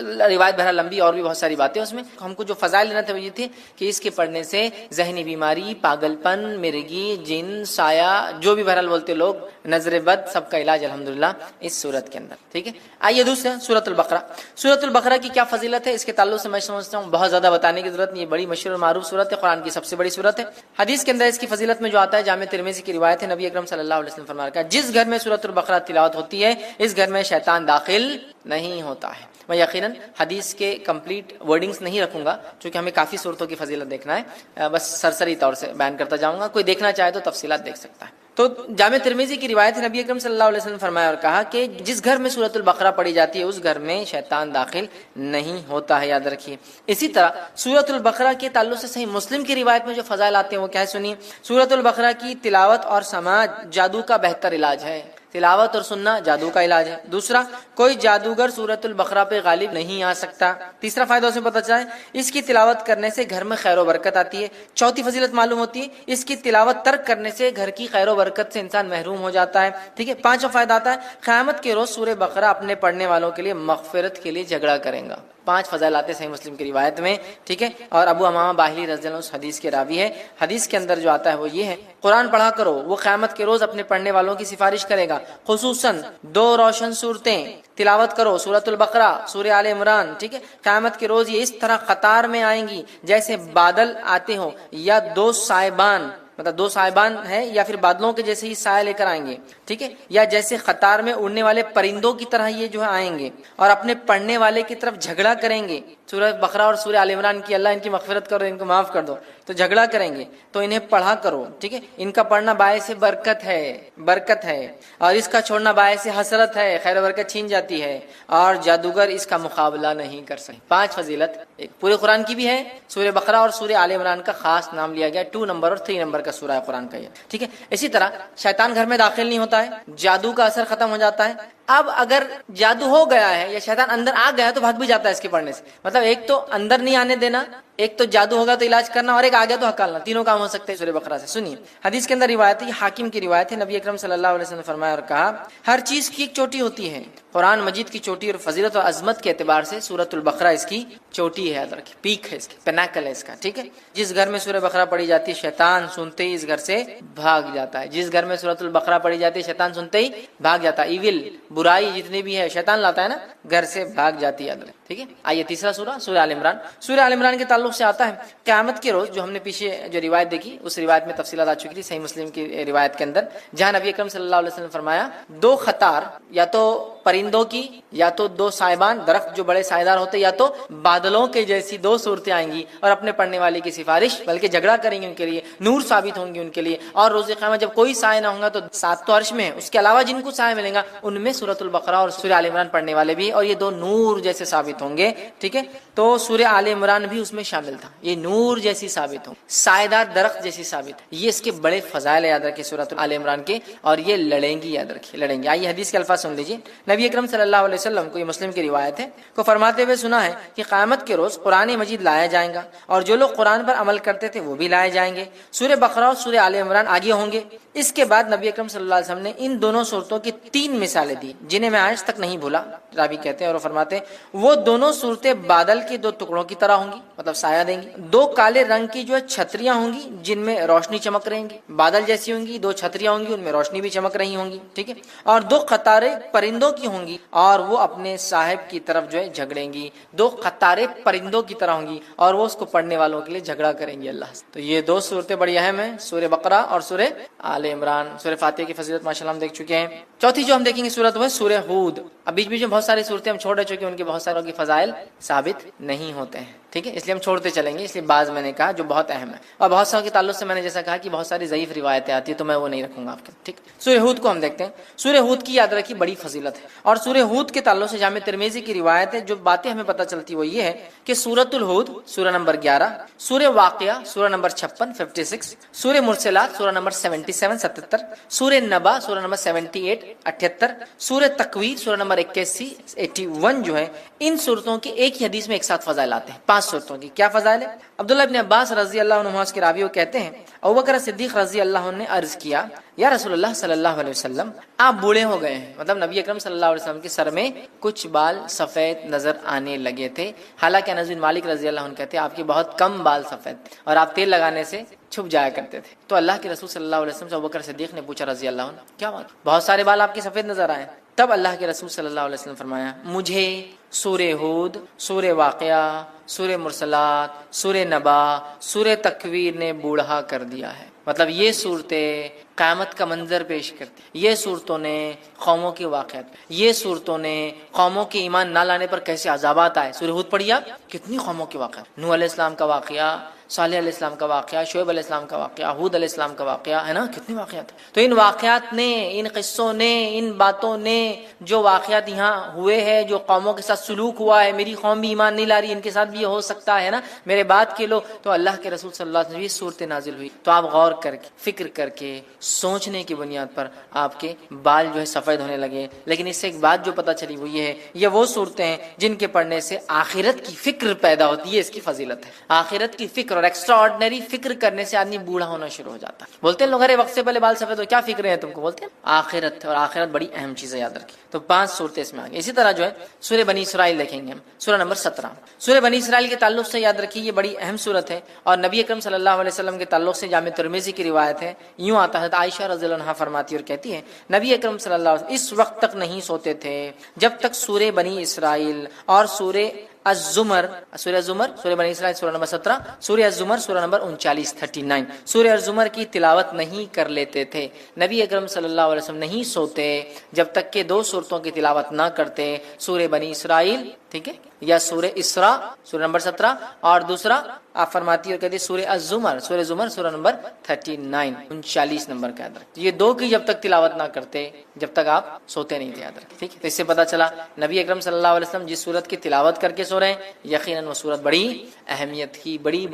روایت بہرحال لمبی اور بھی بہت ساری باتیں اس میں. ہم کو جو فضائل لینا تھا وہ یہ تھے کہ اس کے پڑھنے سے ذہنی بیماری، پاگل پن، مرگی، جن، سایہ، جو بھی بہرحال بولتے لوگ، نظر بد، سب کا علاج الحمدللہ اس صورت کے اندر. ٹھیک ہے. آئیے دوسرا سورۃ البقرہ. سورۃ البقرہ کی کیا فضیلت ہے، اس کے تعلق سے میں سمجھتا ہوں بہت زیادہ بتانے کی ضرورت نہیں. یہ بڑی مشہور اور معروف سورت ہے، قرآن کی سب سے بڑی سورت ہے. حدیث کے اندر اس کی فضیلت میں جو آتا ہے، جامع ترمذی کی روایت ہے، نبی اکرم صلی اللہ علیہ وسلم فرمایا جس گھر میں سورۃ البقرہ تلاوت ہوتی ہے اس گھر میں شیطان داخل نہیں ہوتا ہے. میں یقیناً حدیث کے کمپلیٹ ورڈنگز نہیں رکھوں گا چونکہ ہمیں کافی صورتوں کی فضیلت دیکھنا ہے، بس سرسری طور سے بیان کرتا جاؤں گا. کوئی دیکھنا چاہے تو تفصیلات دیکھ سکتا ہے. تو جامع ترمذی کی روایت ہے، نبی اکرم صلی اللہ علیہ وسلم فرمایا اور کہا کہ جس گھر میں سورۃ البقرہ پڑھی جاتی ہے اس گھر میں شیطان داخل نہیں ہوتا ہے، یاد رکھیے. اسی طرح سورۃ البقرہ کے تعلق سے صحیح مسلم کی روایت میں جو فضائل آتے ہیں وہ کیا ہے سنیے. سورۃ البقرہ کی تلاوت اور سماعت جادو کا بہتر علاج ہے. تلاوت اور سننا جادو کا علاج ہے. دوسرا، کوئی جادوگر سورۃ البقرہ پہ غالب نہیں آ سکتا. تیسرا فائدہ اسے پتہ چلا ہے اس کی تلاوت کرنے سے گھر میں خیر و برکت آتی ہے. چوتھی فضیلت معلوم ہوتی ہے اس کی تلاوت ترک کرنے سے گھر کی خیر و برکت سے انسان محروم ہو جاتا ہے. ٹھیک ہے. پانچواں فائدہ آتا ہے قیامت کے روز سورہ بقرہ اپنے پڑھنے والوں کے لیے مغفرت کے لیے جھگڑا کریں گا. 5 فضائل آتے صحیح مسلم کی روایت میں. ٹھیک ہے. اور ابو امامہ باہلی رضی اللہ عنہ اس حدیث کے راوی ہے. حدیث کے اندر جو آتا ہے وہ یہ ہے قرآن پڑھا کرو، وہ قیامت کے روز اپنے پڑھنے والوں کی سفارش کرے گا. خصوصاً 2 روشن صورتیں تلاوت کرو، سورۃ البقرہ، سورہ آل عمران. ٹھیک ہے. قیامت کے روز یہ اس طرح قطار میں آئیں گی جیسے بادل آتے ہوں، یا 2 سائبان، مطلب 2 سائبان ہے یا پھر بادلوں کے جیسے ہی سایہ لے کر آئیں گے. ٹھیک ہے. یا جیسے قطار میں اڑنے والے پرندوں کی طرح یہ جو ہے آئیں گے اور اپنے پڑھنے والے کی طرف جھگڑا کریں گے. سورہ بقرہ اور سورہ آل عمران کی اللہ ان کی مغفرت کرو، ان کو معاف کر دو، تو جھگڑا کریں گے تو انہیں پڑھا کرو. ٹھیک ہے. ان کا پڑھنا باعث برکت ہے، برکت ہے، اور اس کا چھوڑنا باعث حسرت ہے، خیر و برکت چھین جاتی ہے اور جادوگر اس کا مقابلہ نہیں کر سکتے. 5 فضیلت ایک پورے قرآن کی بھی ہے. سورہ بقرہ اور سورہ آل عمران کا خاص نام لیا گیا، 2 نمبر اور 3 نمبر کا سورہ ہے قرآن کا یہ. ٹھیک ہے. اسی طرح شیطان گھر میں داخل نہیں ہوتا ہے، جادو کا اثر ختم ہو جاتا ہے. اب اگر جادو ہو گیا ہے یا شیطان اندر آ گیا ہے تو بھاگ بھی جاتا ہے اس کے پڑھنے سے. مطلب ایک تو اندر نہیں آنے دینا، ایک تو جادو ہوگا تو علاج کرنا، اور ایک آ گیا تو ہکالنا. تینوں کام ہو سکتے ہیں سورہ بقرہ سے. سنیے حدیث کے اندر روایت ہے، حاکم کی روایت ہے، نبی اکرم صلی اللہ علیہ وسلم نے فرمایا اور کہا ہر چیز کی ایک چوٹی ہوتی ہے. قرآن مجید کی چوٹی اور فضیلت اور عظمت کے اعتبار سے سورۃ البقرہ اس کی چوٹی ہے، پیک ہے، اس کی پینیکل ہے اس کا. ٹھیک ہے. جس گھر میں سورہ بقرہ پڑھی جاتی ہے شیطان سنتے ہی اس گھر سے بھاگ جاتا ہے. جس گھر میں سورۃ البقرہ پڑھی جاتی ہے شیطان سنتے ہی بھاگ جاتا ہے. ایول، برائی جتنی بھی ہے شیطان لاتا ہے نا، گھر سے بھاگ جاتی ہے. ٹھیک ہے. آئیے تیسرا سورہ، سورہ آل عمران. سورہ آل عمران کے تعلق سے آتا ہے قیامت کے روز، جو ہم نے پیچھے جو روایت دیکھی اس روایت میں تفصیلات آ چکی تھی صحیح مسلم کی روایت کے اندر، جہاں نبی اکرم صلی اللہ علیہ وسلم فرمایا 2 قطار، یا تو پرندوں کی، یا تو 2 سائبان، درخت جو بڑے سائیدار ہوتے، یا تو بادلوں کے جیسی 2 صورتیں آئیں گی اور اپنے پڑھنے والے کی سفارش، بلکہ جھگڑا کریں گی ان کے لیے، نور ثابت ہوں گی ان کے لیے. اور روز قیامت جب کوئی سایہ نہ ہوگا تو 7 تو عرش میں ہے، اس کے علاوہ جن کو سایہ ملے گا ان میں سورۃ البقرہ اور سورہ آل عمران پڑھنے والے بھی، اور یہ 2 نور جیسے ثابت ہوں گے. ٹھیک ہے. تو سورہ آل عمران بھی اس میں شامل تھا، یہ نور جیسی ثابت ہوں، سایہ درخت جیسی ثابت. یہ اس کے بڑے فضائل یاد رکھیں سورۃ آل عمران کے، اور یہ لڑیں گی، یاد رکھیں لڑیں گی. آئیے حدیث کے الفاظ سن لیجیے. نبی اکرم صلی اللہ علیہ وسلم کو، یہ مسلم کی روایت ہے، کو فرماتے ہوئے سنا ہے کہ قیامت کے روز قرآن مجید لایا جائے گا اور جو لوگ قرآن پر عمل کرتے تھے وہ بھی لائے جائیں گے. سورہ بقرہ اور سورہ آل عمران آگے ہوں گے. اس کے بعد نبی اکرم صلی اللہ علیہ وسلم نے ان دونوں صورتوں کی 3 مثالیں دی جنہیں میں آج تک نہیں بھولا. راوی کہتے ہیں اور فرماتے ہیں وہ دونوں صورتیں بادل کے 2 ٹکڑوں کی طرح ہوں گی، مطلب سایہ دیں گی. 2 کالے رنگ کی جو ہے چھتریاں ہوں گی جن میں روشنی چمک رہیں گی، بادل جیسی ہوں گی. 2 چھتریاں ہوں گی ان میں روشنی بھی چمک رہی ہوں گی. ٹھیک ہے. اور 2 قطاریں پرندوں کی ہوں گی اور وہ اپنے صاحب کی طرف جو ہے جھگڑیں گی. 2 قطاریں پرندوں کی طرح ہوں گی اور وہ اس کو پڑھنے والوں کے لیے جھگڑا کریں گی اللہ سے. تو یہ 2 صورتیں بڑی اہم ہیں، سورہ بقرہ اور سورہ آل عمران. سورہ فاتحہ کی فضیلت ماشاءاللہ ہم دیکھ چکے ہیں. چوتھی جو ہم دیکھیں گے صورت وہ ہے سورہ ہود. اب بیچ بیچ میں بہت ساری صورتیں ہم چھوڑ چکے ہیں، ان کے بہت ساروں کی فضائل ثابت نہیں ہوتے ہیں. ٹھیک ہے، اس لیے ہم چھوڑتے چلیں گے، اس لیے بعض میں نے کہا جو بہت اہم ہے، اور بہت ساروں کے تعلق سے میں نے جیسا کہا کہ بہت ساری ضعیف روایتیں آتی ہیں تو میں وہ نہیں رکھوں گا آپ کے، ٹھیک۔ سورہ ہود کو ہم دیکھتے ہیں۔ سورہ ہود کی یاد رکھی بڑی فضیلت ہے، اور سورہ ہود کے تعلق سے جامع ترمذی کی روایت ہے، جو باتیں ہمیں پتہ چلتی وہ یہ ہے کہ سورۃ الہود سورہ نمبر 11، سورہ واقعہ سورہ نمبر 56 56، سورہ مرسلات سورہ نمبر 77 77، سورہ نبا سورہ نمبر 78 78، سورہ تکویر سورہ نمبر 81 81 جو ہے، ان صورتوں کی ایک ہی حدیث میں ایک ساتھ فضائل آتے ہیں، 5 صورتوں کی کیا فضائل ہے؟ عبداللہ ابن عباس رضی اللہ عنہما کے راوی وہ کہتے ہیں ابوبکر صدیق رضی اللہ عنہ نے عرض کیا یا رسول اللہ صلی اللہ علیہ وسلم آپ بوڑھے ہو گئے ہیں، مطلب نبی اکرم صلی اللہ علیہ وسلم کے سر میں کچھ بال سفید نظر آنے لگے تھے، حالانکہ انس بن مالک رضی اللہ عنہ کہتے ہیں آپ کے بہت کم بال سفید تھے اور آپ تیل لگانے سے چھپ جایا کرتے تھے۔ تو اللہ کے رسول صلی اللہ علیہ وسلم سے ابوبکر صدیق نے پوچھا رضی اللہ عنہ کیا بات بہت سارے بال آپ کے سفید نظر آئے؟ تب اللہ کے رسول صلی اللہ علیہ وسلم فرمایا مجھے سورہ ہود، سورہ واقعہ، سورہ مرسلات، سورہ نبا، سورہ تکویر نے بوڑھا کر دیا ہے، مطلب یہ صورتیں قیامت کا منظر پیش کرتی، یہ صورتوں نے قوموں کے واقعات، یہ صورتوں نے قوموں کے ایمان نہ لانے پر کیسے عذابات آئے۔ سورہ ہود پڑھیے آپ، کتنی قوموں کے واقعات، نوح علیہ السلام کا واقعہ، صالح علیہ السلام کا واقعہ، شعیب علیہ السلام کا واقعہ، ہود علیہ السلام کا واقعہ ہے نا، کتنے واقعات۔ تو ان واقعات نے، ان قصوں نے، ان باتوں نے، جو واقعات یہاں ہوئے ہیں، جو قوموں کے ساتھ سلوک ہوا ہے، میری قوم بھی ایمان نہیں لا رہی، ان کے ساتھ بھی یہ ہو سکتا ہے نا، میرے بات کے لوگ، تو اللہ کے رسول صلی اللہ علیہ وسلم یہ صورتیں نازل ہوئی تو آپ غور کر کے، فکر کر کے، سوچنے کی بنیاد پر آپ کے بال جو ہے سفید ہونے لگے۔ لیکن اس سے ایک بات جو پتہ چلی وہ یہ ہے، یہ وہ صورتیں ہیں جن کے پڑھنے سے آخرت کی فکر پیدا ہوتی ہے، اس کی فضیلت ہے۔ آخرت کی فکر اور ایکسٹرا آرڈنری فکر کرنے سے آدمی بوڑھا ہونا شروع ہو جاتا ہے۔ بولتے ہیں لوگ ارے وقت سے پہلے بال سفید ہو، کیا فکریں ہیں تم کو؟ بولتے ہیں آخرت، اور آخرت بڑی اہم چیز ہے، یاد رکھیں۔ تو 5 صورتیں اس میں آگئے۔ اسی طرح جو ہے سورہ بنی اسرائیل دیکھیں گے ہم، سورہ نمبر 17۔ سورہ بنی اسرائیل کے تعلق سے یاد رکھیے یہ بڑی اہم صورت ہے، اور نبی اکرم صلی اللہ علیہ وسلم کے تعلق سے جامع ترمذی کی روایت ہے، یوں آتا ہے عائشہ رضی اللہ عنہا فرماتی اور کہتی ہے نبی اکرم صلی اللہ علیہ وسلم اس وقت تک نہیں سوتے تھے جب تک سورہ بنی اسرائیل اور سورہ الزمر، سورہ زمر، سورہ بنی اسرائیل سورہ نمبر 17، سورہ الزمر سورہ نمبر 39 39، سورہ الزمر کی تلاوت نہیں کر لیتے تھے۔ نبی اکرم صلی اللہ علیہ وسلم نہیں سوتے جب تک کہ 2 صورتوں کی تلاوت نہ کرتے، سورہ بنی اسرائیل، ٹھیک ہے، یا سورہ اسراء سورہ نمبر 17، اور دوسرا آپ فرماتی اور کہتے سورہ الزمر، سورہ زمر سورہ نمبر 39 39 نمبر کا یاد رکھتے۔ یہ 2 کی جب تک تلاوت نہ کرتے جب تک آپ سوتے نہیں تھے، یاد رکھیں، ٹھیک ہے۔ تو اس سے پتہ چلا نبی اکرم صلی اللہ علیہ وسلم جس صورت کی تلاوت کر کے سو رہے ہیں یقیناً وہ صورت بڑی اہمیت کی، بڑی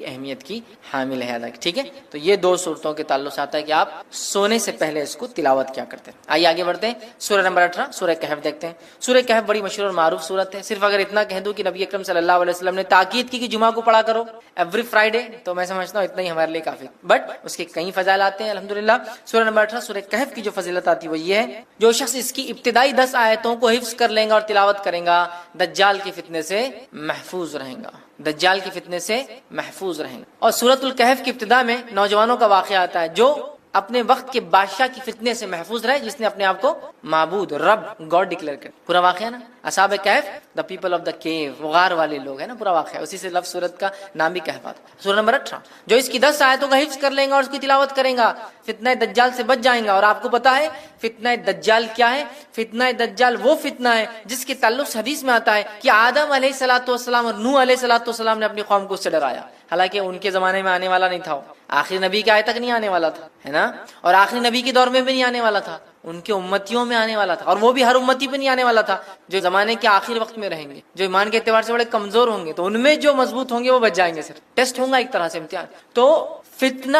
اہمیت کی حامل ہے، یاد رکھیں، ٹھیک ہے۔ تو یہ 2 صورتوں کے تعلق سے آتا ہے کہ آپ سونے سے پہلے اس کو تلاوت کیا کرتے ہیں۔ آئیے آگے بڑھتے ہیں، سورہ نمبر 18 سورہ کہف دیکھتے ہیں۔ سورہ کہف بڑی مشہور اور معروف صورت ہے، صرف اگر اتنا کہہ دوں کہ نبی اکرم صلی اللہ علیہ وسلم نے تاکید کی کہ جمعہ کو پڑھا کرو ایوری فرائیڈے، تو میں سمجھتا ہوں اتنا ہی ہمارے لیے کافی، بٹ اس کے کئی فضائل آتے ہیں الحمدللہ۔ سورہ نمبر 18 سورہ کہف کی جو فضیلت آتی ہے وہ یہ ہے جو شخص اس کی ابتدائی 10 آیتوں کو حفظ کر لیں گا اور تلاوت کریں گا دجال کے فتنے سے محفوظ رہیں گا، دجال کے فتنے سے محفوظ رہیں گا۔ اور سورۃ الکہف کی ابتدا میں نوجوانوں کا واقعہ آتا ہے جو اپنے وقت کے بادشاہ کی فتنے سے محفوظ رہے جس نے اپنے آپ کو معبود، رب، گاڈ ڈکلیئر کر، پورا واقعہ نا اصحاب کہف، دا پیپل آف دا کیو، غار والے لوگ ہیں نا، پورا واقعہ اسی سے لفظ سورت کا نام بھی کہف آتا ہے۔ سورہ نمبر 18 جو اس کی 10 آیتوں کا حفظ کر لیں گا اور اس کی تلاوت کریں گا فتنہ دجال سے بچ جائیں گا۔ اور آپ کو پتا ہے فتنہ دجال کیا ہے؟ فتنہ دجال وہ فتنہ ہے جس کے تعلق سے حدیث میں آتا ہے کہ آدم علیہ الصلوۃ والسلام اور نوح علیہ الصلوۃ والسلام نے اپنی قوم کو اس سے ڈرایا، حالانکہ ان کے زمانے میں آنے والا نہیں تھا، آخری نبی کے آئے تک نہیں آنے والا تھا، ہے نا، اور آخری نبی کے دور میں بھی نہیں آنے والا تھا، ان کے امتیوں میں آنے والا تھا، اور وہ بھی ہر امتی پہ نہیں آنے والا تھا، جو زمانے کے آخر وقت میں رہیں گے، جو ایمان کے اعتبار سے بڑے کمزور ہوں گے، تو ان میں جو مضبوط ہوں گے وہ بچ جائیں گے، صرف ٹیسٹ ہوگا ایک طرح سے، امتحان۔ تو فتنہ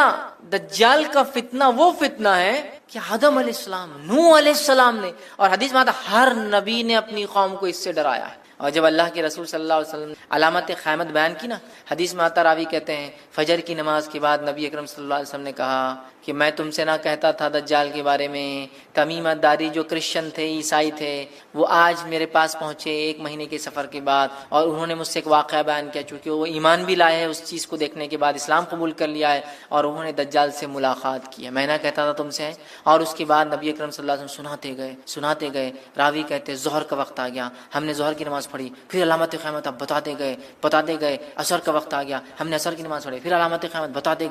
دجال کا فتنہ وہ فتنہ ہے کہ آدم علیہ السلام، نوح علیہ السلام نے، اور حدیث میں آتا ہر نبی نے اپنی قوم کو اس سے ڈرایا ہے۔ اور جب اللہ کے رسول صلی اللہ علیہ وسلم نے علامت قیامت بیان کی نا، حدیث میں آتا راوی کہتے ہیں فجر کی نماز کے بعد نبی اکرم صلی اللہ علیہ وسلم نے کہا کہ میں تم سے نہ کہتا تھا دجال کے بارے میں، تمیمہ داری جو کرسچن تھے، عیسائی تھے، وہ آج میرے پاس پہنچے 1 مہینے کے سفر کے بعد، اور انہوں نے مجھ سے ایک واقعہ بیان کیا، چونکہ وہ ایمان بھی لائے ہیں اس چیز کو دیکھنے کے بعد، اسلام قبول کر لیا ہے، اور انہوں نے دجال سے ملاقات کی ہے، میں نہ کہتا تھا تم سے۔ اور اس کے بعد نبی اکرم صلی اللہ علیہ وسلم سناتے گئے، راوی کہتے ظہر کا وقت آ گیا، ہم نے ظہر کی نماز نماز پڑھی, پھر علامت قیامت اب بتاتے گئے, عصر کا وقت آ گیا, ہم نے عصر کی نماز پڑھی, پھر علامت قیامت بتاتے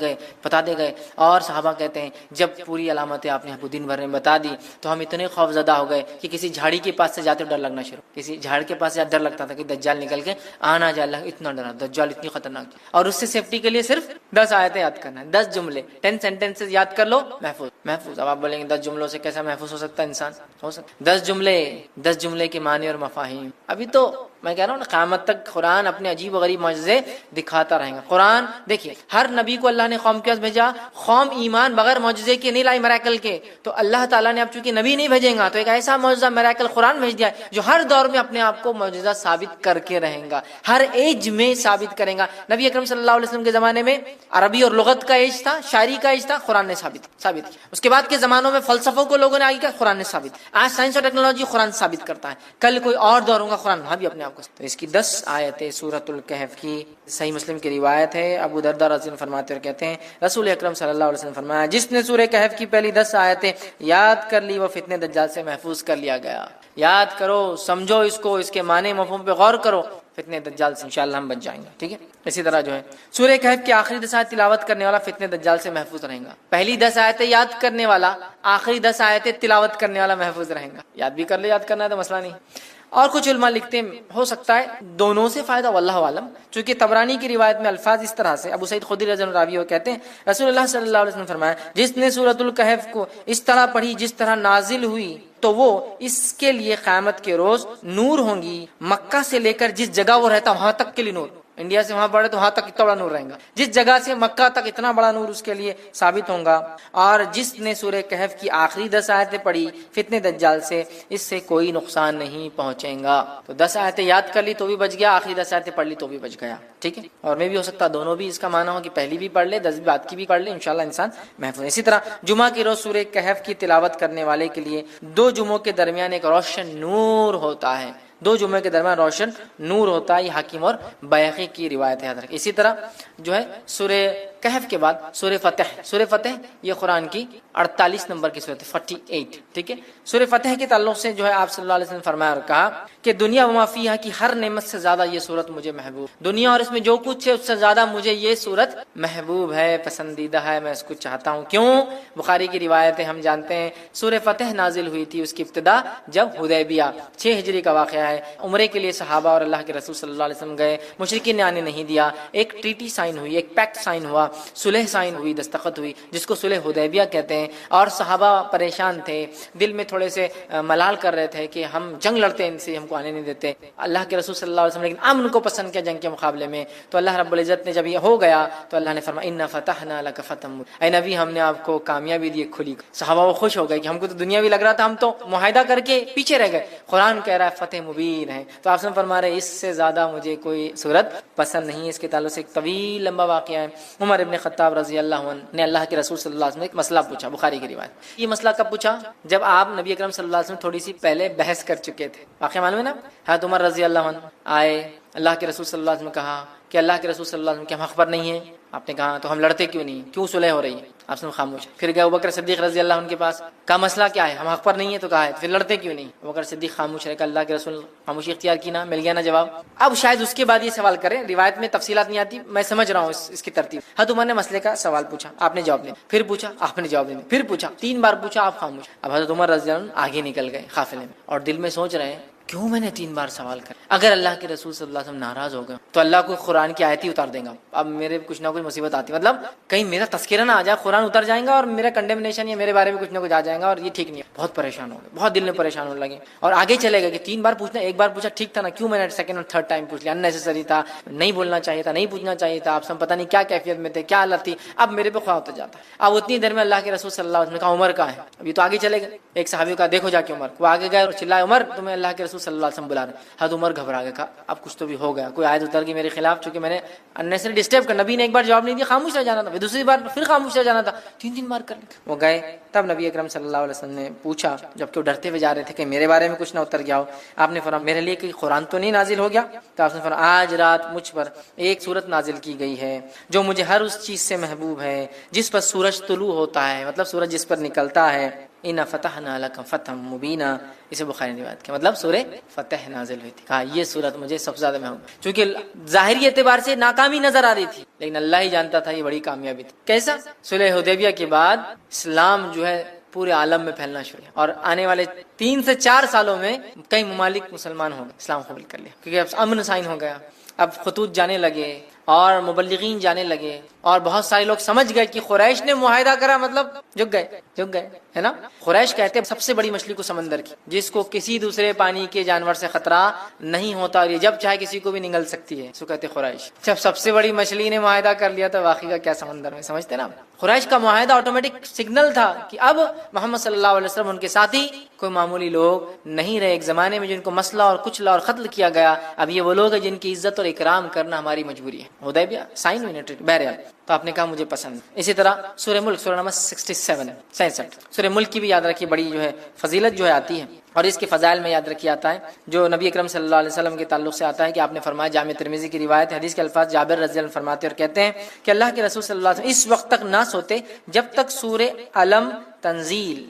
گئے. اور صحابہ کہتے ہیں جب پوری علامتیں آپ نے ہم کو دن بھر میں بتا دی تو ہم اتنے خوف زدہ ہو گئے کہ کسی جھاڑی کے پاس سے جاتے ڈر لگنا شروع, کسی جھاڑ کے پاس سے ڈر لگتا تھا کہ دجال نکل کے آنا جائے, اللہ اتنا ڈرا, دجال اتنی خطرناک. اور اس سے سیفٹی کے لیے صرف 10 آیتیں یاد کرنا ہے, 10 جملے, 10 سینٹینسز یاد کر لو, محفوظ. اب آپ بولیں گے 10 جملوں سے کیسا محفوظ ہو سکتا ہے انسان؟ ہو سکتا 10 جملے کے معنی اور مفاہیم. ابھی تو میں کہہ رہا ہوں نا, قیامت تک قرآن اپنے عجیب و غریب معجزے دکھاتا رہے گا. قرآن دیکھیے, ہر نبی کو اللہ نے قوم کے پاس بھیجا, قوم ایمان بغیر معجزے کے نہیں لائی, میریکل کے. تو اللہ تعالیٰ نے اب چونکہ نبی نہیں بھیجیں گا تو ایک ایسا معجزہ میریکل قرآن بھیج دیا ہے جو ہر دور میں اپنے آپ کو معجزہ ثابت کر کے رہیں گا, ہر ایج میں ثابت کریں گا. نبی اکرم صلی اللہ علیہ وسلم کے زمانے میں عربی اور لغت کا ایج تھا, شاعری کا ایج تھا, قرآن نے ثابت کیا. اس کے بعد کے زمانوں میں فلسفوں کو لوگوں نے آگے کیا, قرآن نے ثابت. آج سائنس اور ٹیکنالوجی قرآن ثابت کرتا ہے, کل کوئی اور دور ہوگا قرآن وہاں بھی اپنے آپ کو. تو اس کی 10 آیتیں سورۃ الکہف کی, صحیح مسلم کی روایت ہے. ابو درداء رضی اللہ عنہ فرماتے اور کہتے ہیں رسول اکرم صلی اللہ علیہ وسلم فرمایا, جس نے سورہ کہف کی پہلی 10 آیتیں یاد کر لی وہ فتنہ دجال سے محفوظ کر لیا گیا. یاد کرو, سمجھو اس کو, اس کے معنی مفہوم پہ غور کرو, فتنہ دجال سے انشاءاللہ ہم بچ جائیں گے. ٹھیک ہے. اسی طرح جو ہے سورہ کہف کی آخری 10 آیت تلاوت کرنے والا فتنہ دجال سے محفوظ رہے گا. پہلی 10 آیتیں یاد کرنے والا, آخری 10 آیتیں تلاوت کرنے والا محفوظ رہے گا. یاد بھی کر لے, یاد کرنا ہے تو مسئلہ نہیں. اور کچھ علماء لکھتے ہیں ہو سکتا ہے دونوں سے فائدہ, واللہ عالم. چونکہ طبرانی کی روایت میں الفاظ اس طرح سے, ابو سعید خدری رضی اللہ عنہ راوی کہتے ہیں رسول اللہ صلی اللہ علیہ وسلم فرمایا, جس نے سورۃ الکہف کو اس طرح پڑھی جس طرح نازل ہوئی تو وہ اس کے لیے قیامت کے روز نور ہوں گی. مکہ سے لے کر جس جگہ وہ رہتا وہاں تک کے لیے نور, انڈیا سے وہاں پڑھے تو وہاں تک اتنا بڑا نور رہے گا, جس جگہ سے مکہ تک اتنا بڑا نور اس کے لیے ثابت ہوگا. اور جس نے سورہ کہف کی آخری 10 آیتیں پڑھی فتنہ دجال سے, اس سے کوئی نقصان نہیں پہنچے گا. تو 10 آیتیں یاد کر لی تو بھی بچ گیا, آخری 10 آیتیں پڑھ لی تو بھی بچ گیا. ٹھیک ہے. اور میں بھی ہو سکتا دونوں بھی اس کا معنی ہو کہ پہلی بھی پڑھ لے, 10 بھی بعد کی بھی پڑھ لے, انشاءاللہ انسان محفوظ. اسی طرح جمعہ کی روز سورہ کہف کی تلاوت کرنے والے کے لیے 2 جمعوں کے درمیان ایک روشن نور ہوتا ہے, 2 جمعے کے درمیان روشن نور ہوتا ہے. یہ حاکم اور بیہقی کی روایت ہے. اسی طرح جو ہے سورہ کہف کے بعد سورہ فتح یہ قرآن کی 48 نمبر کی سورت 48. ٹھیک ہے. سورہ فتح کے تعلق سے جو ہے آپ صلی اللہ علیہ وسلم فرمایا اور کہا کہ دنیا وما فیہا کی ہر نعمت سے زیادہ یہ سورت مجھے محبوب, دنیا اور اس میں جو کچھ ہے اس سے زیادہ مجھے یہ سورت محبوب ہے, پسندیدہ ہے, میں اس کو چاہتا ہوں. کیوں؟ بخاری کی روایت ہے, ہم جانتے ہیں سورہ فتح نازل ہوئی تھی, اس کی ابتدا جب حدیبیہ 6 ہجری کا واقعہ ہے, عمرے کے لیے صحابہ اور اللہ کے رسول صلی اللہ علیہ وسلم گئے, مشرکین نے آنے نہیں دیا, ایک ٹریٹی سائن ہوئی, ایک پیکٹ سائن ہوا, صلح سائن ہوئی, دستخط ہوئی, جس کو صلح حدیبیہ کہتے ہیں. اور صحابہ پریشان تھے, دل میں تھوڑے سے ملال کر رہے تھے کہ ہم جنگ لڑتے ہیں, ان سے ہم کو آنے نہیں دیتے. اللہ کے رسول صلی اللہ علیہ وسلم لیکن امن کو پسند کیا جنگ کے مقابلے میں. تو اللہ رب العزت نے جب یہ ہو گیا تو اللہ نے فرمایا انا فتحنا لک فتحا, اے نبی ہم نے آپ کو کامیابی دی کھلی. صحابہ وہ خوش ہو گئے کہ ہم کو تو دنیا بھی لگ رہا تھا, ہم تو معاہدہ کر کے پیچھے رہ گئے, قرآن کہہ رہا ہے فتح مبین ہے. تو آپ سے فرما رہے اس سے زیادہ مجھے کوئی صورت پسند نہیں. اس کے تعلق سے ایک طویل لمبا واقعہ ہے. عمر ابن خطاب رضی اللہ عنہ نے اللہ کے رسول صلی اللہ علیہ وسلم ایک مسئلہ پوچھا, بخاری کی روایت. یہ مسئلہ کب پوچھا؟ جب آپ نبی اکرم صلی اللہ علیہ وسلم تھوڑی سی پہلے بحث کر چکے تھے. واقعہ معلوم ہے نا. حضرت عمر رضی اللہ عنہ آئے, اللہ کے رسول صلی اللہ علیہ وسلم نے کہا کہ اللہ کے رسول صلی اللہ علیہ وسلم کے ہم حق پر نہیں ہیں. آپ نے کہا تو ہم لڑتے کیوں نہیں, کیوں صلح ہو رہی ہے؟ آپ سے خاموش. پھر گئے ابوبکر صدیق رضی اللہ عنہ کے پاس, کا مسئلہ کیا ہے, ہم حق پر نہیں ہے تو کہا ہے, پھر لڑتے کیوں نہیں؟ ابوبکر صدیق خاموش رہے, کہ اللہ کے رسول خاموشی اختیار کی نا, مل گیا نا جواب. اب شاید اس کے بعد یہ سوال کریں, روایت میں تفصیلات نہیں آتی, میں سمجھ رہا ہوں اس کی ترتیب. حضرت عمر نے مسئلے کا سوال پوچھا, آپ نے جواب نہیں, پھر پوچھا, آپ نے جواب نہیں, پھر پوچھا, 3 بار پوچھا, آپ خاموش. اب حضرت عمر رضی اللہ عنہ آگے نکل گئے قافلے میں, اور دل میں سوچ رہے ہیں کیوں میں نے 3 بار سوال کر. اگر اللہ کے رسول صلی اللہ علیہ وسلم ناراض ہو گئے تو اللہ کو قرآن کی آیت ہی اتار دیں گا. اب میرے کچھ نہ کچھ مصیبت آتی, مطلب کہیں میرا تذکرہ نہ آ جائے, قرآن اتر جائیں گا اور میرا کنڈیمنیشن یا میرے بارے میں کچھ نہ کچھ آ جائے گا, اور یہ ٹھیک نہیں ہے. بہت پریشان ہو گئے, بہت دل میں پریشان ہونے لگے, اور آگے چلے گئے کہ 3 بار پوچھنا, 1 بار پوچھا ٹھیک تھا نا, کیوں میں نے سیکنڈ اور تھرڈ ٹائم پوچھ لیا, اننیسیسری تھا, نہیں بولنا چاہیے تھا, نہیں پوچھنا چاہیے تھا. آپ سب پتہ نہیں کیا کیفیت میں تھے, کیا حالت تھی, اب میرے پہ خواہ ہوتا جاتا. اب اتنی دیر میں اللہ کے رسول صلی اللہ علیہ وسلم نے کہا عمر کہاں ہے. اب یہ تو آگے چلے گئے, ایک صحابی کا دیکھو جا کے عمر, وہ آگے گئے اور چلائے عمر تمہیں اللہ کے رسول صلی اللہ علیہ وسلم بلا رہے. حضرت عمر گھبرا گئے, کہا اب کچھ تو بھی ہو گیا, کوئی آیت اتر گئی میرے خلاف, چونکہ میں نے اننیسری ڈسٹرب کر, نبی نے ایک بار جواب نہیں دیا, خاموش رہ جانا تھا, دوسری بار پھر خاموش رہ جانا تھا, 3 بار کر لیا. وہ گئے, تب نبی اکرم صلی اللہ علیہ وسلم نے پوچھا, جبکہ وہ ڈرتے ہوئے جا رہے تھے کہ میرے بارے میں کچھ نہ اتر گیا ہو. آپ نے فرمایا میرے لیے کوئی قرآن تو نہیں نازل ہو گیا؟ تو آپ نے فرمایا آج رات مجھ پر ایک سورت نازل کی گئی ہے جو مجھے ہر اس چیز سے محبوب ہے جس پر سورج طلوع ہوتا ہے, مطلب سورج جس پر نکلتا ہے, اِنَّا فَتَحْنَا لَكَ فَتْحًا مُبِينًا، اسے بخاری نے روایت کیا، مطلب سورہ فتح نازل ہوئی تھی. کہا یہ سورت مجھے سب سے زیادہ محبوب، چونکہ ظاہری اعتبار سے ناکامی نظر آ رہی تھی لیکن اللہ ہی جانتا تھا یہ بڑی کامیابی تھی. کیسا؟ صلح حدیبیہ کے بعد اسلام جو ہے پورے عالم میں پھیلنا شروع اور آنے والے 3 سے 4 سالوں میں کئی ممالک مسلمان ہو گئے، اسلام قبول کر لیا، کیونکہ اب امن سائن ہو گیا، اب خطوط جانے لگے اور مبلغین جانے لگے اور بہت سارے لوگ سمجھ گئے کہ قریش نے معاہدہ کرا مطلب جھک گئے ہے نا. قریش کہتے ہیں سب سے بڑی مچھلی کو سمندر کی، جس کو کسی دوسرے پانی کے جانور سے خطرہ نہیں ہوتا اور یہ جب چاہے کسی کو بھی نگل سکتی ہے، سو کہتے قریش. جب سب سے بڑی مچھلی نے معاہدہ کر لیا تو باقی کا کیا سمندر میں، سمجھتے نا. قریش کا معاہدہ آٹومیٹک سگنل تھا کہ اب محمد صلی اللہ علیہ وسلم ان کے ساتھی کوئی معمولی لوگ نہیں رہے. ایک زمانے میں جن کو مسئلہ اور کچلا اور قتل کیا گیا، اب یہ وہ لوگ ہیں جن کی عزت اور اکرام کرنا ہماری مجبوری ہے. حدیبیہ سائن یونیٹڈ بہرحال تو آپ نے کہا مجھے پسند. اسی طرح سورہ ملک سورہ نمبر 67 سورہ ملک کی بھی یاد رکھیے، بڑی جو ہے فضیلت جو ہے آتی ہے اور اس کے فضائل میں یاد رکھی آتا ہے جو نبی اکرم صلی اللہ علیہ وسلم کے تعلق سے آتا ہے کہ آپ نے فرمایا، جامع ترمذی کی روایت ہے، حدیث کے الفاظ جابر رضی اللہ عنہ فرماتے اور کہتے ہیں کہ اللہ کے رسول صلی اللہ علیہ وسلم اس وقت تک نہ سوتے جب تک سورہ علم تنزیل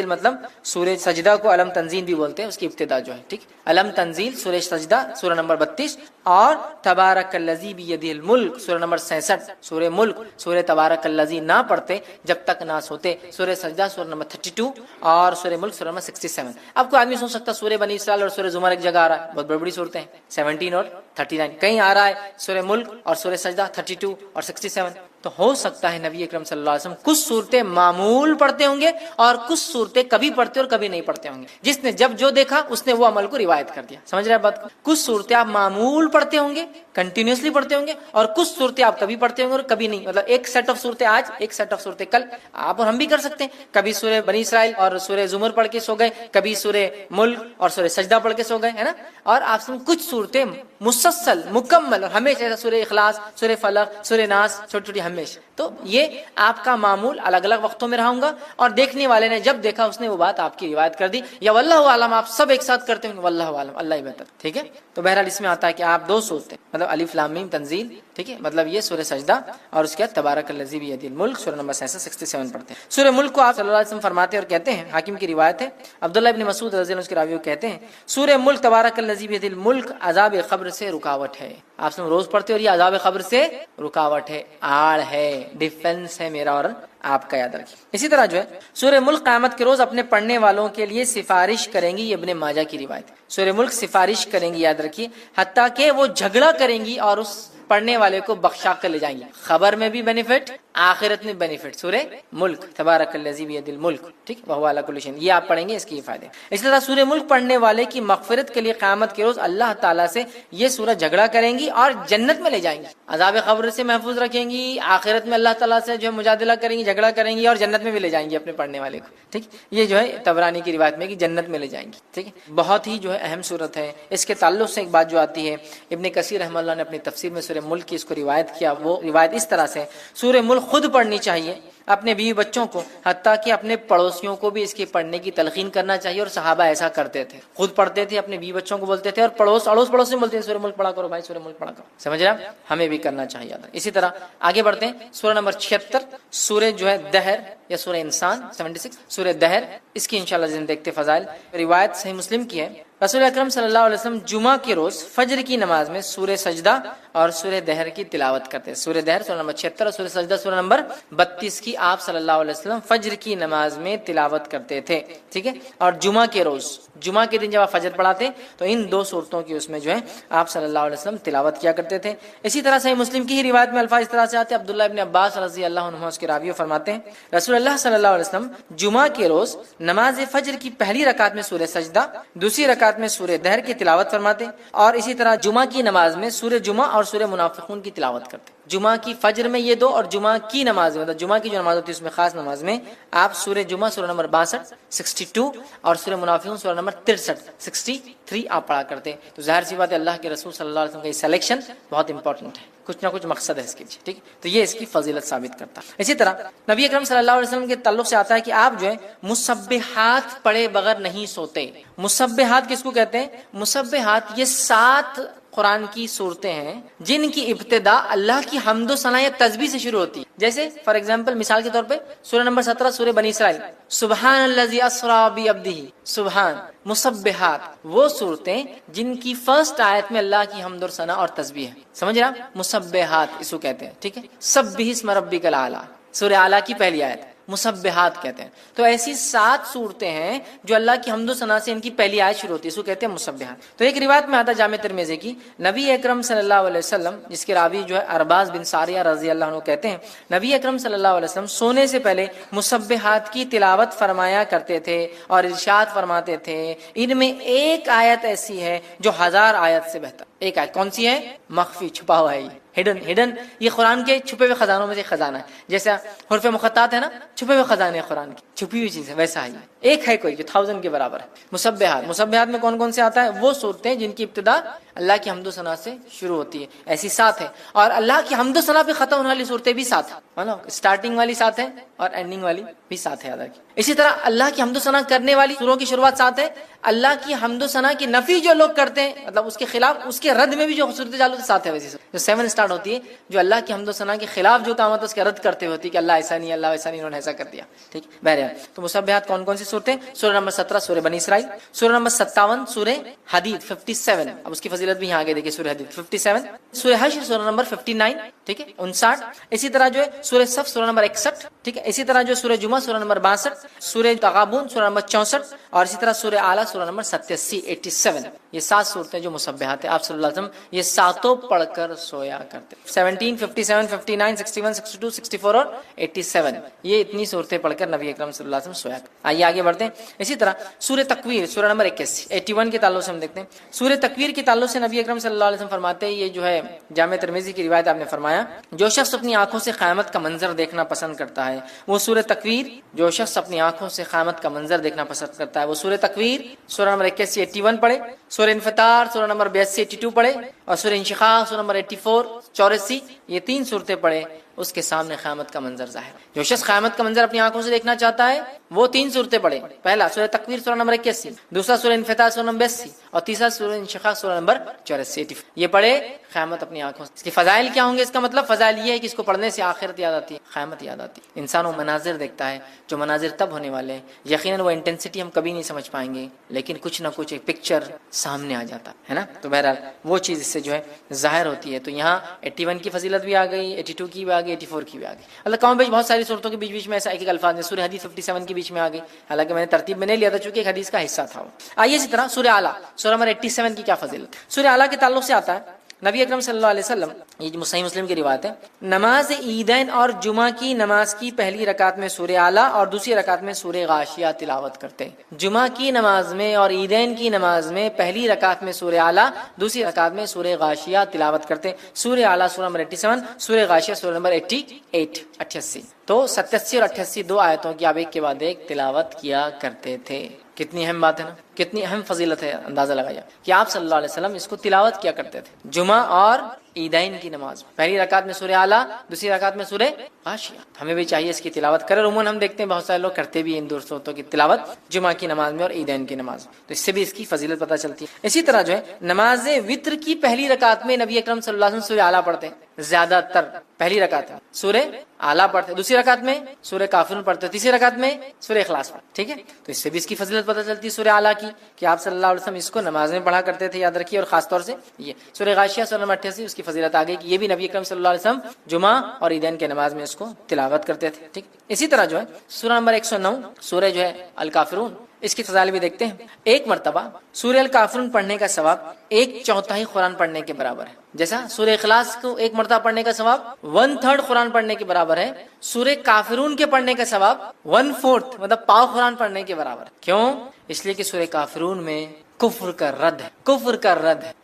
مطلب سورہ سجدہ کو علم تنزیل بھی بولتے ہیں، اس کی ابتدا جو ہے ٹھیک، علم تنزیل سورہ سجدہ سورہ نمبر 32 اور تبارک الذی بیدہ الملک سورہ نمبر 66 سورہ ملک سورہ تبارک الذی نہ پڑھتے جب تک نہ سوتے. سورہ سجدہ سورہ نمبر 32 اور سورہ ملک سورہ نمبر 67. اب کوئی آدمی سوچ سکتا سورہ بنی اسرائیل اور سورہ زمر ایک جگہ آ رہا ہے، بہت بڑی بڑی صورتیں ہیں 17 اور 39، کہیں آ رہا ہے سورہ ملک اور سورہ سجدہ 32 اور 67. تو ہو سکتا ہے نبی اکرم صلی اللہ علیہ وسلم کچھ صورتیں معمول پڑھتے ہوں گے اور کچھ صورتیں کبھی پڑھتے اور کبھی نہیں پڑھتے ہوں گے. جس نے جب جو دیکھا اس نے وہ عمل کو روایت کر دیا. سمجھ رہے ہیں بات کو؟ کچھ صورتیں آپ معمول پڑھتے ہوں گے، کنٹینیوسلی پڑھتے ہوں گے، اور کچھ صورتیں آپ کبھی پڑھتے ہوں گے اور کبھی نہیں. مطلب ایک سیٹ آف صورتیں آج، ایک سیٹ آف صورتیں کل. آپ اور ہم بھی کر سکتے ہیں، کبھی سورہ بنی اسرائیل اور سورہ زمر پڑھ کے سو گئے، کبھی سورہ ملک اور سورہ سجدہ پڑھ کے سو گئے، ہے نا. اور آپ سے کچھ صورتیں مسلسل مکمل اور ہمیشہ سورہ اخلاص سورہ فلق سورہ ناس چھوٹی چھوٹی ہمیشہ. تو یہ آپ کا معمول الگ الگ وقتوں میں رہوں گا اور دیکھنے والے نے جب دیکھا اس نے وہ بات آپ کی روایت کر دی، یا واللہ عالم آپ سب ایک ساتھ کرتے ہیں، واللہ عالم اللہ ہی بہتر. ٹھیک ہے. تو بہرحال اس میں آتا ہے کہ آپ 2 صورتیں مطلب الف لام میم تنزیل، ٹھیک ہے، مطلب یہ سورہ سجدہ اور اس کے بعد تبارک الذی بیدہ الملک سورہ نمبر 67 پڑھتے ہیں. سورہ ملک کو آپ صلی اللہ علیہ وسلم فرماتے اور کہتے ہیں، حاکم کی روایت ہے، عبداللہ ابن مسعود رضی اللہ عنہ کے راوی کہتے ہیں سورہ ملک تبارک الذی بیدہ الملک عذاب قبر سے رکاوٹ ہے. آپ سے روز پڑھتے اور یہ عذاب قبر سے رکاوٹ ہے، آڑ ہے، ڈیفنس ہے میرا اور آپ کا، یاد رکھیں. اسی طرح جو ہے سورہ ملک قیامت کے روز اپنے پڑھنے والوں کے لیے سفارش کریں گی، یہ ابن ماجہ کی روایت ہے. سورہ ملک سفارش کریں گی، یاد رکھیے، حتیٰ کہ وہ جھگڑا کریں گی اور اس پڑھنے والے کو بخشا کر لے جائیں گے. خبر میں بھی بینیفٹ، آخرت میں بینیفٹ. سورہ ملک تبارک الذی بیدہ الملک، ٹھیک، وہو علی کل شیء، یہ آپ پڑھیں گے، اس کے فائدے. اسی طرح سورہ ملک پڑھنے والے کی مغفرت کے لیے قیامت کے روز اللہ تعالیٰ سے یہ سورہ جھگڑا کریں گی اور جنت میں لے جائیں گی. عذاب قبر سے محفوظ رکھیں گی، آخرت میں اللہ تعالیٰ سے جو ہے مجادلہ کریں گی، جھگڑا کریں گی اور جنت میں بھی لے جائیں گی اپنے پڑھنے والے کو. ٹھیک، یہ جو ہے طبرانی کی روایت میں کہ جنت میں لے جائیں گی. ٹھیک ہے، بہت ہی جو ہے اہم صورت ہے. اس کے تعلق سے ایک بات جو آتی ہے، ابن کثیر رحمہ اللہ نے اپنی تفسیر میں سورہ ملک کی اس کو روایت کیا. وہ روایت اس طرح سے، سورہ ملک خود پڑھنی چاہیے اپنے بیوی بچوں کو، حتیٰ کہ اپنے پڑوسیوں کو بھی اس کے پڑھنے کی تلقین کرنا چاہیے. اور صحابہ ایسا کرتے تھے، خود پڑھتے تھے، اپنے بیوی بچوں کو بولتے تھے، اور اڑوس پڑوس میں بولتے تھے سورہ ملک پڑھا کرو بھائی، سورہ ملک پڑھا کرو. سمجھ رہے ہیں؟ ہمیں بھی کرنا چاہیے. اسی طرح آگے بڑھتے ہیں، سورہ نمبر 76 سورہ جو ہے دہر یا سورہ انسان 76 سورہ دہر، اس کی انشاءاللہ دیکھتے فضائل. روایت صحیح مسلم کی ہے، رسول اکرم صلی اللہ علیہ وسلم جمعہ کے روز فجر کی نماز میں سورہ سجدہ اور سورہ دہر کی تلاوت کرتے ہیں. سورہ دہر سورہ نمبر 76 اور سورہ سجدہ سورہ نمبر 32 کی آپ صلی اللہ علیہ وسلم فجر کی نماز میں تلاوت کرتے تھے. ٹھیک ہے، اور جمعہ کے روز، جمعہ کے دن جب آپ فجر پڑھاتے تو ان 2 صورتوں کی اس میں جو ہے آپ صلی اللہ علیہ وسلم تلاوت کیا کرتے تھے. اسی طرح صحیح مسلم کی ہی روایت میں الفاظ اس طرح سے آتے ہیں، عبداللہ ابن عباس رضی اللہ عنہ اس کے راوی فرماتے ہیں رسول اللہ صلی اللہ علیہ وسلم جمعہ کے روز نماز فجر کی پہلی رکعت میں سورہ سجدہ، دوسری رکعت میں سورہ دہر کی تلاوت فرماتے، اور اسی طرح جمعہ کی نماز میں سورہ جمعہ اور سورہ منافقون کی تلاوت کرتے. جمعہ کی فجر میں یہ 2 اور جمعہ کی نماز میں، مطلب جمعہ کی جو نماز ہوتی ہے اس میں خاص نماز میں آپ سورہ جمعہ سورہ نمبر 62 62 اور سورہ منافقون سورہ نمبر 63 63 آپ پڑھا کرتے ہیں. تو ظاہر سی بات ہے اللہ کے رسول صلی اللہ علیہ وسلم کا یہ سلیکشن بہت امپورٹنٹ ہے، کچھ نہ کچھ مقصد ہے اس کے پیچھے. ٹھیک، تو یہ اس کی فضیلت ثابت کرتا ہے. اسی طرح نبی اکرم صلی اللہ علیہ وسلم کے تعلق سے آتا ہے کہ آپ جو ہے مسبحات پڑھے بغیر نہیں سوتے. مسبحات کس کو کہتے ہیں؟ مسبحات یہ 7 قرآن کی صورتیں ہیں جن کی ابتدا اللہ کی حمد و ثنا یا تسبیح سے شروع ہوتی ہے. جیسے فار ایگزامپل مثال کے طور پہ سورہ نمبر 17 سورہ بنی اسرائیل، سبحان الذی اسریٰ بعبدہ، سبحان مسبحات، وہ صورتیں جن کی فرسٹ آیت میں اللہ کی حمد و ثنا اور تسبیح ہے. سمجھ رہے آپ؟ مسبحات اس کو کہتے ہیں. ٹھیک ہے، سبح اسم ربک الاعلی، سورہ اعلیٰ کی پہلی آیت مسبحات کہتے ہیں. تو ایسی 7 صورتیں ہیں جو اللہ کی حمد و ثنا سے ان کی پہلی آیت شروع ہوتی ہے، اس کو کہتے ہیں مسبحات. تو ایک روایت میں آتا جامع ترمذی کی، نبی اکرم صلی اللہ علیہ وسلم، جس کے راوی جو ہے ارباز بن ساریہ رضی اللہ عنہ کہتے ہیں، نبی اکرم صلی اللہ علیہ وسلم سونے سے پہلے مسبحات کی تلاوت فرمایا کرتے تھے اور ارشاد فرماتے تھے ان میں ایک آیت ایسی ہے جو 1000 آیت سے بہتر. ایک آیت کون سی ہے؟ مخفی، چھپا ہوا ہے، ہڈن. یہ قرآن کے چھپے ہوئے خزانوں میں سے خزانہ ہے. جیسے حروف مقطعات ہے نا، چھپے ہوئے خزانے قرآن کی، چھپی ہوئی چیز ہے، ویسا ہی ایک ہے کوئی جو 1000 کے برابر ہے. مسبحات میں کون کون سے آتا ہے؟ وہ صورتیں جن کی ابتدا اللہ کی حمد و ثنا سے شروع ہوتی ہے. ایسی 7 ہیں، اور اللہ کی حمد و ثنا پہ ختم ہونے والی صورتیں بھی 7 ہیں. اسٹارٹنگ والی 7 ہیں اور اینڈنگ والی بھی 7 ہے اللہ کی. اسی طرح اللہ کی حمد و ثنا کرنے والی سوروں کی شروعات 7 ہے. اللہ کی حمد و ثنا کی نفی جو لوگ کرتے ہیں، مطلب اس کے خلاف، اس کے رد میں بھی جو صورتیں چالو 7 ہے. ویسے جو 7 اسٹارٹ ہوتی ہے، جو اللہ کی حمد و ثنا کے خلاف جو کام ہوتا ہے اس کے رد کرتے ہوتی ہے کہ اللہ ایسا نہیں، اللہ ایسا نہیں، انہوں نے ایسا کر دیا. ٹھیک، بہرحال تو مسبحات کون کون سی صورتیں؟ سورہ نمبر 17 سورہ بنی اسرائیل، سورہ نمبر 57 سورہ حدید 57. اب اس کی فضیلت بھی یہاں آگے دیکھیں، سورہ حدید 57، سورہ حشر سورہ نمبر 59، ٹھیک ہے 59. اسی طرح جو ہے سورہ صف سورہ نمبر 61، ٹھیک ہے. اسی طرح جو سورہ جمعہ سورہ نمبر 62، سورہ تغابن سورہ نمبر 64، اور اسی طرح سورہ اعلیٰ سورہ نمبر 87. یہ 7 صورتیں جو مسبحات ہیں. آپ صلی اللہ علیہ وسلم یہ 7 پڑھ کر سویا کرتے. 17، 57، 59، 61، 62، 64 اور 87، یہ اتنی صورتیں پڑھ کر نبی اکرم صلی اللہ علیہ وسلم سویا کرتے. آئیے آگے بڑھتے ہیں. اسی طرح سورہ تکویر سورہ نمبر 81 کے تعلق سے ہم دیکھتے ہیں. سورہ تکویر کے تعلق سے نبی اکرم صلی اللہ علیہ وسلم فرماتے ہیں، یہ جو ہے جامع ترمذی کی روایت آپ نے فرمایا، جو شخص اپنی آنکھوں سے قیامت کا منظر دیکھنا پسند کرتا ہے وہ سورہ تکویر، جو شخص اپنی آنکھوں سے قیامت کا منظر دیکھنا پسند کرتا ہے وہ سورہ تکویر سورہ نمبر 81 پڑھے، سورہ انفطار سورہ نمبر 82 پڑھے، اور سورہ انشقاق سورہ نمبر 84 یہ 3 صورتیں پڑھے. اس کے سامنے قیامت کا منظر ظاہر. جو شخص قیامت کا منظر اپنی آنکھوں سے دیکھنا چاہتا ہے وہ 3 صورتیں پڑھے. پہلا سورہ تکویر سورہ نمبر 81، دوسرا سورہ انفطار سورہ نمبر 82، اور تیسرا سورہ انشقاق سورہ نمبر 84. یہ پڑھے قیامت اپنی آنکھوں سے. اس کے فضائل کیا ہوں گے؟ اس کا مطلب فضائل یہ ہے کہ اس کو پڑھنے سے آخرت یاد آتی ہے، قیامت یاد آتی ہے. انسان وہ مناظر دیکھتا ہے جو مناظر تب ہونے والے ہیں، یقیناً وہ انٹینسٹی ہم کبھی نہیں سمجھ پائیں گے، لیکن کچھ نہ کچھ ایک پکچر سامنے آ جاتا ہے نا. تو بہرحال وہ چیز اس سے جو ہے ظاہر ہوتی ہے. تو یہاں 81 کی فضیلت بھی آ گئی، 82 کی بھی آ گئی، 84 کی بھی آ گئی. اللہ کام بیچ بہت ساری صورتوں کے بیچ میں ایسا ایک الفاظ میں سورہ حدید 57 کے بیچ میں آ گئی، حالانکہ میں نے ترتیب میں نہیں لیا تھا چونکہ ایک حدیث کا حصہ تھا وہ. آئیے اسی طرح سورہ اعلیٰ سورہ نمبر 87 کی کیا فضیلت. سورہ اعلیٰ کے تعلق سے آتا ہے نبی اکرم صلی اللہ علیہ وسلم، یہ صحیح مسلم کی روایت ہے، نماز عیدین اور جمعہ کی نماز کی پہلی رکعت میں سورہ اعلیٰ اور دوسری رکعت میں سورہ غاشیہ تلاوت کرتے. جمعہ کی نماز میں اور عیدین کی نماز میں پہلی رکعت میں سورہ اعلیٰ، دوسری رکعت میں سورہ غاشیہ تلاوت کرتے. سورہ اعلیٰ سورہ نمبر 87، سورہ غاشیہ سورہ نمبر 88. تو 87 اور 88 2 آیتوں کی آپ ایک کے بعد ایک تلاوت کیا کرتے تھے. کتنی اہم بات ہے نا، کتنی اہم فضیلت ہے. اندازہ لگایا کہ آپ صلی اللہ علیہ وسلم اس کو تلاوت کیا کرتے تھے جمعہ اور عیدین کی نماز. پہلی رکعت میں سورہ اعلیٰ، دوسری رکعت میں سورہ غاشیہ. ہمیں بھی چاہیے اس کی تلاوت کریں. عموماً ہم دیکھتے ہیں بہت سارے لوگ کرتے بھی ان دوستوں کی تلاوت جمعہ کی نماز میں اور عیدین کی نماز میں، تو اس سے بھی اس کی فضیلت پتہ چلتی ہے. اسی طرح جو ہے نماز وتر کی پہلی رکعت میں نبی اکرم صلی اللہ علیہ وسلم سورہ اعلیٰ پڑھتے ہیں. زیادہ تر پہلی رکعت میں سورہ اعلیٰ پڑھتے، دوسری رکعت میں سورہ کافرون پڑھتے، تیسری رکعت میں سورہ اخلاص پڑھتے. ٹھیک ہے، تو اس سے بھی اس کی فضیلت پتہ چلتی ہے سورہ اعلیٰ کی کہ آپ صلی اللہ علیہ وسلم اس کو نماز میں پڑھا کرتے تھے. یاد رکھیے. اور خاص طور سے یہ سورہ غاشیہ سورہ نمبر 88 اس کی فضیلت آ گئی کہ یہ بھی نبی اکرم صلی اللہ علیہ وسلم جمعہ اور عیدین کے نماز میں اس کو تلاوت کرتے تھے. ٹھیک. اسی طرح جو ہے سورہ نمبر 109 سورہ جو ہے الکافرون، اس کی فضائل بھی دیکھتے ہیں. ایک مرتبہ سورہ الکافرون پڑھنے کا ثواب 1/4 قرآن پڑھنے کے برابر ہے. جیسا سورہ اخلاص کو ایک مرتبہ پڑھنے کا ثواب 1/3 قرآن پڑھنے کے برابر ہے، سورہ کافرون کے پڑھنے کا ثواب 1/4 مطلب پاؤ قرآن پڑھنے کے برابر ہے. کیوں؟ اس لیے کہ سورہ کافرون میں کفر کا رد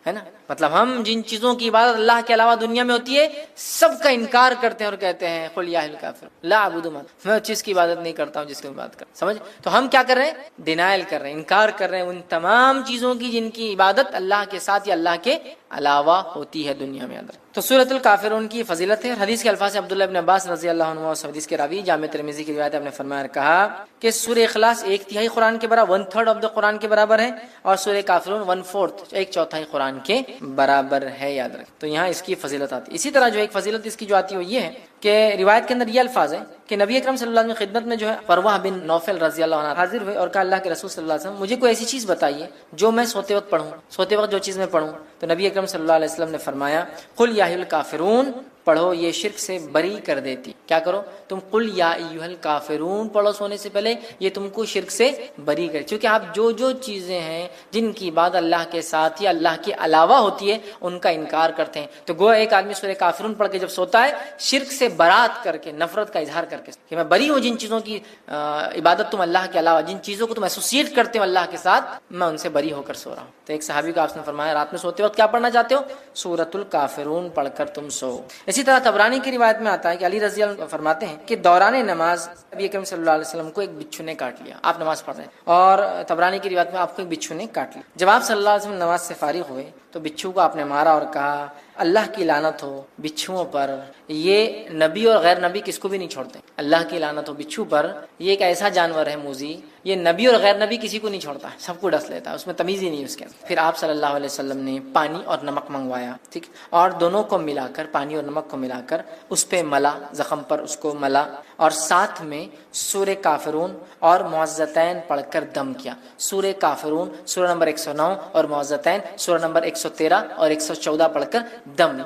ہے نا. مطلب ہم جن چیزوں کی عبادت اللہ کے علاوہ دنیا میں ہوتی ہے سب کا انکار کرتے ہیں اور کہتے ہیں قل یا اہل الکافر لا اعبد ما، میں اس چیز کی عبادت نہیں کرتا ہوں جس کی عبادت کرتا. سمجھ؟ تو ہم کیا کر رہے ہیں؟ ڈینائل کر رہے ہیں، انکار کر رہے ہیں ان تمام چیزوں کی جن کی عبادت اللہ کے ساتھ یا اللہ کے علاوہ ہوتی ہے دنیا میں. اندر تو سورۃ الکافرون کی فضیلت ہے. حدیث کے الفاظ عبداللہ ابن عباس رضی اللہ عنہ اور حدیث کے راوی جامع ترمذی کی روایت. آپ نے فرمایا کہا کہ سورہ اخلاص 1/3 قرآن کے برابر 1/3 آف دا قرآن کے برابر ہے اور سورہ کافرون 1/4 1/4 قرآن کے برابر ہے. یاد رکھ. تو یہاں اس کی فضیلت آتی ہے. اسی طرح جو ایک فضیلت اس کی جو آتی ہے وہ یہ ہے کہ روایت کے اندر یہ الفاظ ہیں کہ نبی اکرم صلی اللہ علیہ وسلم کی خدمت میں جو ہے فروہ بن نوفل رضی اللہ عنہ حاضر ہوئے اور کہا اللہ کے رسول صلی اللہ علیہ وسلم مجھے کوئی ایسی چیز بتائیے جو میں سوتے وقت پڑھوں. سوتے وقت جو چیز میں پڑھوں. تو نبی اکرم صلی اللہ علیہ وسلم نے فرمایا قل یا ایھا الکافرون پڑھو یہ شرک سے بری کر دیتی. کیا کرو تم قل یا ایھا الکافرون پڑھو سونے سے پہلے, یہ تم کو شرک سے بری کر. کیونکہ آپ جو چیزیں ہیں جن کی بات اللہ کے ساتھ یا اللہ کے علاوہ ہوتی ہے ان کا انکار کرتے ہیں. تو گویا ایک آدمی سورہ کافرون پڑھ کے جب سوتا ہے شرک سے برات کر کے, نفرت کا اظہار کر کے کہ میں بری ہوں جن چیزوں کی عبادت تم اللہ کے علاوہ, جن چیزوں کو تم ایسوسیٹ کرتے ہو اللہ کے ساتھ, میں ان سے بری ہو کر سو رہا ہوں. تو ایک صحابی کو آپ نے فرمایا رات میں سوتے وقت کیا پڑھنا چاہتے ہو؟ سورۃ الکافرون پڑھ کر تم سو. اسی طرح طبرانی کی روایت میں آتا ہے کہ علی رضی اللہ عنہ فرماتے ہیں کہ دوران نماز نبی اکرم صلی اللہ علیہ وسلم کو ایک بچھو نے کاٹ لیا. آپ نماز پڑھ رہے ہیں اور طبرانی کی روایت میں آپ کو ایک بچھو نے کاٹ لیا. جب آپ صلی اللہ علیہ وسلم نماز سے فارغ ہوئے تو بچھو کو آپ نے مارا اور کہا اللہ کی لعنت ہو بچھوؤں پر, یہ نبی اور غیر نبی کس کو بھی نہیں چھوڑتے. اللہ کی لعنت ہو بچھو پر, یہ ایک ایسا جانور ہے موذی, یہ نبی اور غیر نبی کسی کو نہیں چھوڑتا, سب کو ڈس لیتا ہے, اس میں تمیز ہی نہیں اس کے. پھر آپ صلی اللہ علیہ وسلم نے پانی اور نمک منگوایا, ٹھیک, اور دونوں کو ملا کر, پانی اور نمک کو ملا کر اس پہ ملا, زخم پر اس کو ملا, اور ساتھ میں سورہ کافرون اور معوذتین پڑھ کر دم کیا. سورہ کافرون سورہ نمبر 109 اور معوذتین سورہ نمبر 113 اور 114 پڑھ کر دم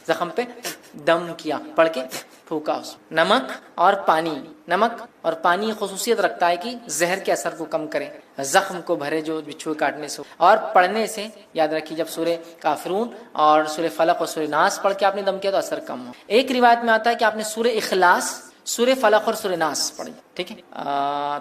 زخم پہ دم کیا, پڑھ کے پھونکا. اس نمک اور پانی خصوصیت رکھتا ہے کہ زہر کے اثر کو کم کرے, زخم کو بھرے جو بچھو کاٹنے سے. اور پڑھنے سے یاد رکھیے جب سورہ کافرون اور سورہ فلق اور سورہ ناس پڑھ کے آپ نے دم کیا تو اثر کم ہو. ایک روایت میں آتا ہے کہ آپ نے سورہ اخلاص, سورہ فلق اور سورہ ناس پڑھی, ٹھیک ہے.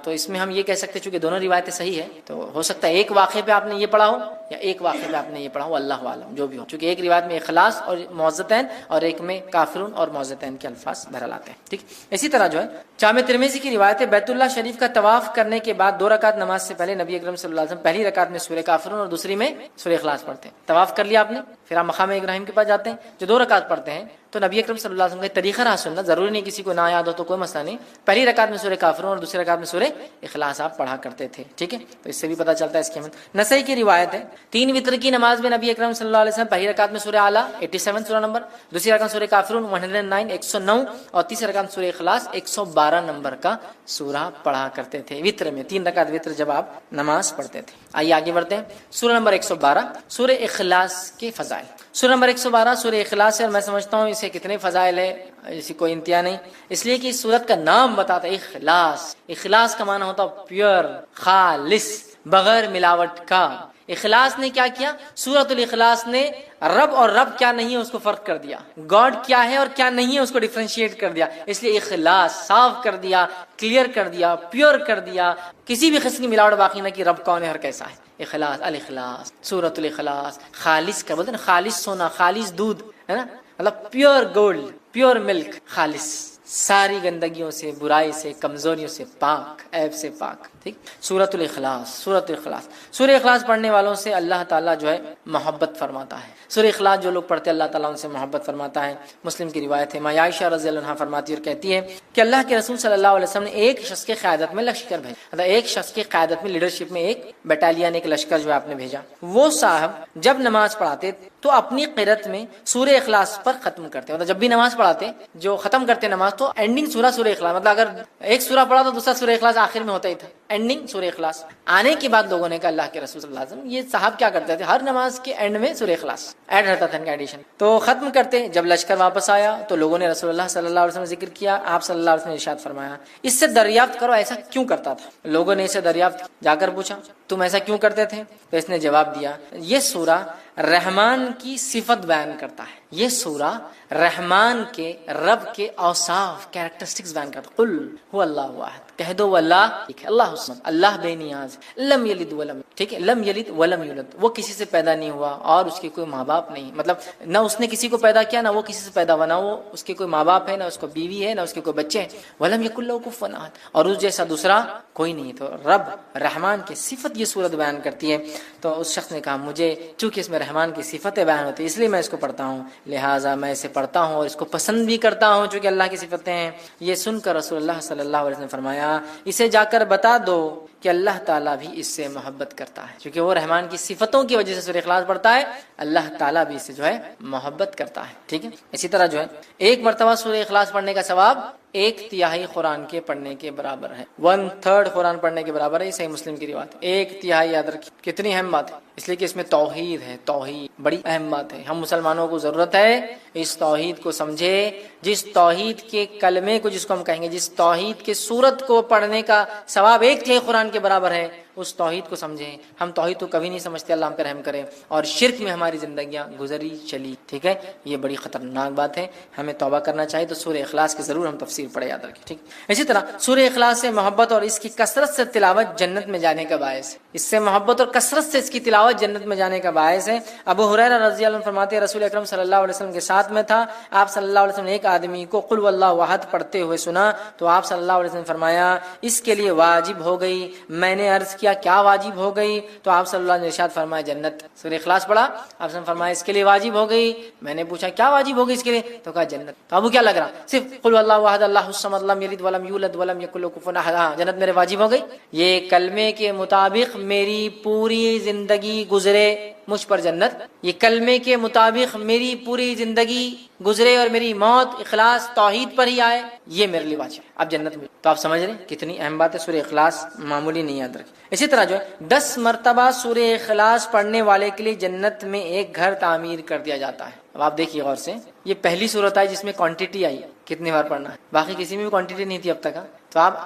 تو اس میں ہم یہ کہہ سکتے چونکہ دونوں روایتیں صحیح ہے تو ہو سکتا ہے ایک واقعے پہ آپ نے یہ پڑھا ہو یا ایک واقعے پہ آپ نے یہ پڑھا ہو, اللہ عالم جو بھی ہو, چونکہ ایک روایت میں اخلاص اور معوذتین اور ایک میں کافرون اور معوذتین کے الفاظ بہرحال آتے ہیں, ٹھیک. اسی طرح جو ہے جامع ترمذی کی روایت ہے بیت اللہ شریف کا طواف کرنے کے بعد 2 رکعت نماز سے پہلے نبی اکرم صلی اللہ علیہ وسلم پہلی رکعت میں سورہ کافرون اور دوسری میں سورہ اخلاص پڑھتے ہیں. طواف کر لیا آپ نے, پھر آپ مقام ابراہیم کے پاس جاتے ہیں جو 2 رکعت پڑھتے ہیں. تو نبی اکرم صلی اللہ علیہ وسلم کا طریقہ رہا سننا, ضروری نہیں کسی کو نہ یاد ہو تو کوئی مسئلہ نہیں, پہلی رکعت میں سورہ کافرون اور دوسری رکعت میں سورہ اخلاص آپ پڑھا کرتے تھے, ٹھیک ہے. تو اس سے بھی پتہ چلتا ہے اس کی اہمیت. نسائی کی روایت ہے 3 وتر کی نماز میں نبی اکرم صلی اللہ علیہ وسلم پہلی رکعت میں سورہ اعلی 87 سورہ نمبر, دوسری رکعت سورہ کافرون 109 109 اور تیسری رکعت سورہ اخلاص 112 نمبر کا سورہ پڑھا کرتے تھے وتر میں. 3 رکعت وتر جب آپ نماز پڑھتے تھے. آئیے آگے بڑھتے ہیں. سورہ نمبر 112 سورہ اخلاص کے فضائل. سورہ نمبر 112 سورہ اخلاص ہے, اور میں سمجھتا ہوں اسے کتنے فضائل ہے اسی کوئی انتہا نہیں, اس لیے کہ اس سورت کا نام بتاتا ہے اخلاص. اخلاص کا معنی ہوتا ہے پیور, خالص, بغیر ملاوٹ کا. اخلاص نے کیا کیا؟ سورۃ الاخلاص نے رب اور رب کیا نہیں ہے اس کو فرق کر دیا, گاڈ کیا ہے اور کیا نہیں ہے اس کو ڈیفرینشیٹ کر دیا. اس لیے اخلاص صاف کر دیا, کلیئر کر دیا, پیور کر دیا, کسی بھی قسم کی ملاوٹ باقی نہ کی. رب کون ہے اور کیسا ہے. اخلاص, الاخلاص, سورۃ الاخلاص. خالص کا بولتے ہیں نا, خالص سونا, خالص دودھ ہے نا, مطلب پیور گولڈ, پیور ملک, خالص, ساری گندگیوں سے, برائی سے, کمزوریوں سے پاک, عیب سے پاک, ٹھیک. سورۃ الاخلاص. سورۃ الاخلاص, سورہ اخلاص پڑھنے والوں سے اللہ تعالیٰ جو ہے محبت فرماتا ہے. سورہ اخلاص جو لوگ پڑھتے ہیں اللہ تعالیٰ ان سے محبت فرماتا ہے. مسلم کی روایت ہے, ماں عائشہ رضی اللہ عنہا فرماتی اور کہتی ہے کہ اللہ کے رسول صلی اللہ علیہ وسلم نے ایک شخص کے قیادت میں لشکر بھیجا, مطلب ایک شخص کی قیادت میں, لیڈرشپ میں ایک بٹالین, ایک لشکر جو ہے آپ نے بھیجا. وہ صاحب جب نماز پڑھاتے تو اپنی قرأت میں سورہ اخلاص پر ختم کرتے, مطلب جب بھی نماز پڑھاتے جو ختم کرتے نماز تو اینڈنگ سورہ اخلاص, مطلب اگر ایک سورہ پڑھا تو دوسرا سورہ اخلاص آخر میں ہوتا ہی تھا, اینڈنگ سورہ اخلاص. آنے کے بعد لوگوں نے کہا اللہ کے رسول صلی اللہ علیہ وسلم یہ صاحب کیا کرتے تھے, ہر نماز کے اینڈ میں سورہ اخلاص ایڈ رہتا تھا ان کا ایڈیشن, تو ختم کرتے. جب لشکر واپس آیا تو لوگوں نے رسول اللہ صلی اللہ علیہ وسلم ذکر کیا, آپ صلی اللہ علیہ وسلم نے ارشاد فرمایا اس سے دریافت کرو ایسا کیوں کرتا تھا. لوگوں نے اسے دریافت جا کر پوچھا تم ایسا کیوں کرتے تھے, تو اس نے جواب دیا یہ سورہ رحمان کی صفت بیان کرتا ہے, یہ سورہ رحمان کے, رب کے اوصاف, کیریکٹرسٹکس بیان کرتا ہے. قل هو اللہ واحد, کہہ دو وہ اللہ ایک ہے, اللہ الصمد, اللہ بے نیاز, لم یلد ولم, ٹھیک ہے, لم یلد ولم یولد, وہ کسی سے پیدا نہیں ہوا اور اس کے کوئی ماں باپ نہیں, مطلب نہ اس نے کسی کو پیدا کیا, نہ وہ کسی سے پیدا ہوا, نہ وہ اس کے کوئی ماں باپ ہے, نہ اس کو بیوی ہے, نہ اس کے کوئی بچے ہیں. ولم یکن لہ کفوا احد, اور اس جیسا دوسرا کوئی نہیں. تو رب رحمان کی صفت یہ صورت بیان کرتی ہے. تو اس شخص نے کہا مجھے چونکہ اس میں رحمان کی صفتیں بیان ہوتی ہیں اس لیے میں اس کو پڑھتا ہوں, لہٰذا میں اسے پڑھتا ہوں اور اس کو پسند بھی کرتا ہوں چونکہ اللہ کی صفتیں ہیں. یہ سن کر رسول اللہ صلی اللہ علیہ وسلم نے فرمایا اسے جا کر بتا دو کہ اللہ تعالیٰ بھی اس سے محبت کرتا ہے, کیونکہ وہ رحمان کی صفتوں کی وجہ سے سورہ اخلاص پڑھتا ہے, اللہ تعالیٰ بھی اس سے جو ہے محبت کرتا ہے. ٹھیک ہے, اسی طرح جو ہے ایک مرتبہ سورہ اخلاص پڑھنے کا ثواب 1/3 قرآن کے پڑھنے کے برابر ہے, 1/3 قرآن پڑھنے کے برابر ہے. صحیح مسلم کی روایت. 1/3 یاد رکھیے کتنی اہم بات ہے, اس لیے کہ اس میں توحید ہے, توحید بڑی اہم بات ہے. ہم مسلمانوں کو ضرورت ہے اس توحید کو سمجھے, جس توحید کے کلمے کو جس کو ہم کہیں گے, جس توحید کے سورت کو پڑھنے کا ثواب 1/3 قرآن کے برابر ہے, اس توحید کو سمجھیں. ہم توحید تو کبھی نہیں سمجھتے, اللہ ہم پہ رحم کرے, اور شرک میں ہماری زندگیاں گزری چلی. ٹھیک ہے, یہ بڑی خطرناک بات ہے, ہمیں توبہ کرنا چاہیے. تو سورہ اخلاص کی ضرور ہم تفسیر پڑھے, یاد رکھیں. ٹھیک, اسی طرح سورہ اخلاص سے محبت اور اس کی کثرت سے تلاوت جنت میں جانے کا باعث ہے. اس سے محبت اور کثرت سے اس کی تلاوت جنت میں جانے کا باعث ہے. ابو ہریرہ رضی اللہ عنہ فرماتے ہیں رسول اکرم صلی اللہ علیہ وسلم کے ساتھ میں تھا, آپ صلی اللہ علیہ وسلم نے ایک آدمی کو قل واللہ احد پڑھتے ہوئے سنا, تو آپ صلی اللہ علیہ وسلم نے فرمایا اس کے لیے واجب ہو گئی. میں نے عرض کیا کیا واجب ہو گئی, تو آپ صلی اللہ علیہ وسلم نے ارشاد فرمایا جنت. سورہ اخلاص پڑھا, آپ نے فرمایا اس کے لیے واجب ہو گئی. میں نے پوچھا کیا واجب ہو گئی اس کے لیے, تو کہا جنت. تو ابو کیا لگ رہا, صرف قل واللہ احد اللہ الصمد لم یلد ولم یولد ولم یکن لہ کفوا احد, جنت میرے واجب ہو گئی. یہ کلمے کے مطابق میری پوری زندگی گزرے مجھ پر جنت, یہ کلمے کے مطابق میری پوری زندگی گزرے اور میری موت اخلاص توحید پر ہی آئے, یہ میرے لیے واجب, اب جنت میں. تو آپ سمجھ رہے ہیں کتنی اہم بات ہے. سورہ اخلاص معمولی نہیں, یاد رکھیں. اسی طرح جو ہے 10 مرتبہ سورہ اخلاص پڑھنے والے کے لیے جنت میں ایک گھر تعمیر کر دیا جاتا ہے. اب آپ دیکھیے غور سے, یہ پہلی صورت آئی جس میں کوانٹٹی آئی, کتنی بار پڑھنا ہے, باقی کسی میں بھی کوانٹٹی نہیں تھی اب تک. تو آپ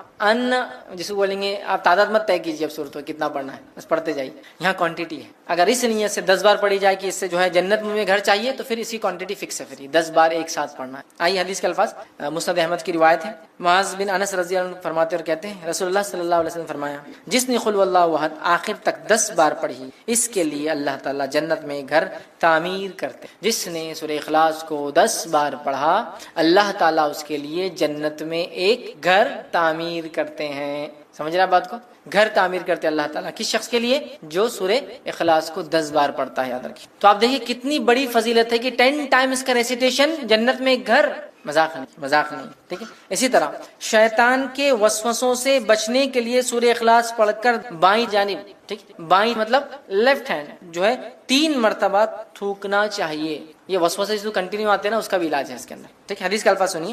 جس کو بولیں گے آپ تعداد مت طے کیجیے اب صورتوں کتنا پڑھنا ہے, بس پڑھتے جائیے. یہاں کوانٹٹی ہے, اگر اس نیت سے 10 بار پڑھی جائے کہ اس سے جو ہے جنت میں گھر چاہیے, تو پھر اسی کوانٹٹی فکس ہے, پھر 10 بار ایک ساتھ پڑھنا ہے. آئیے حدیث کے الفاظ, مسند احمد کی روایت ہے. معاذ بن انس رضی اللہ عنہ فرماتے اور کہتے ہیں رسول اللہ صلی اللہ علیہ وسلم فرمایا جس نے قل واللہ احد آخر تک 10 بار پڑھی اس کے لیے اللہ تعالیٰ جنت میں گھر تعمیر کرتے. جس نے سورہ اخلاص کو 10 بار پڑھا اللہ تعالیٰ اس کے لیے جنت میں ایک گھر تعمیر کرتے ہیں. سمجھ رہا بات کو, گھر تعمیر کرتے اللہ تعالیٰ کس شخص کے لیے, جو سورہ اخلاص کو 10 بار پڑھتا ہے, یاد رکھیے. تو آپ دیکھیے کتنی بڑی فضیلت ہے کہ 10 ٹائمز کا ریسیٹیشن جنت میں ایک گھر, مذاق نہیں. ٹھیک ہے, اسی طرح شیطان کے وسوسوں سے بچنے کے لیے سورہ اخلاص پڑھ کر بائیں جانب, ٹھیک, بائیں مطلب لیفٹ ہینڈ جو ہے 3 مرتبہ تھوکنا چاہیے. یہ وسوسے جو کنٹینیو آتے ہیں نا, اس کا بھی علاج ہے اس کے اندر. ٹھیک, حدیث کا الفاظ سنیے,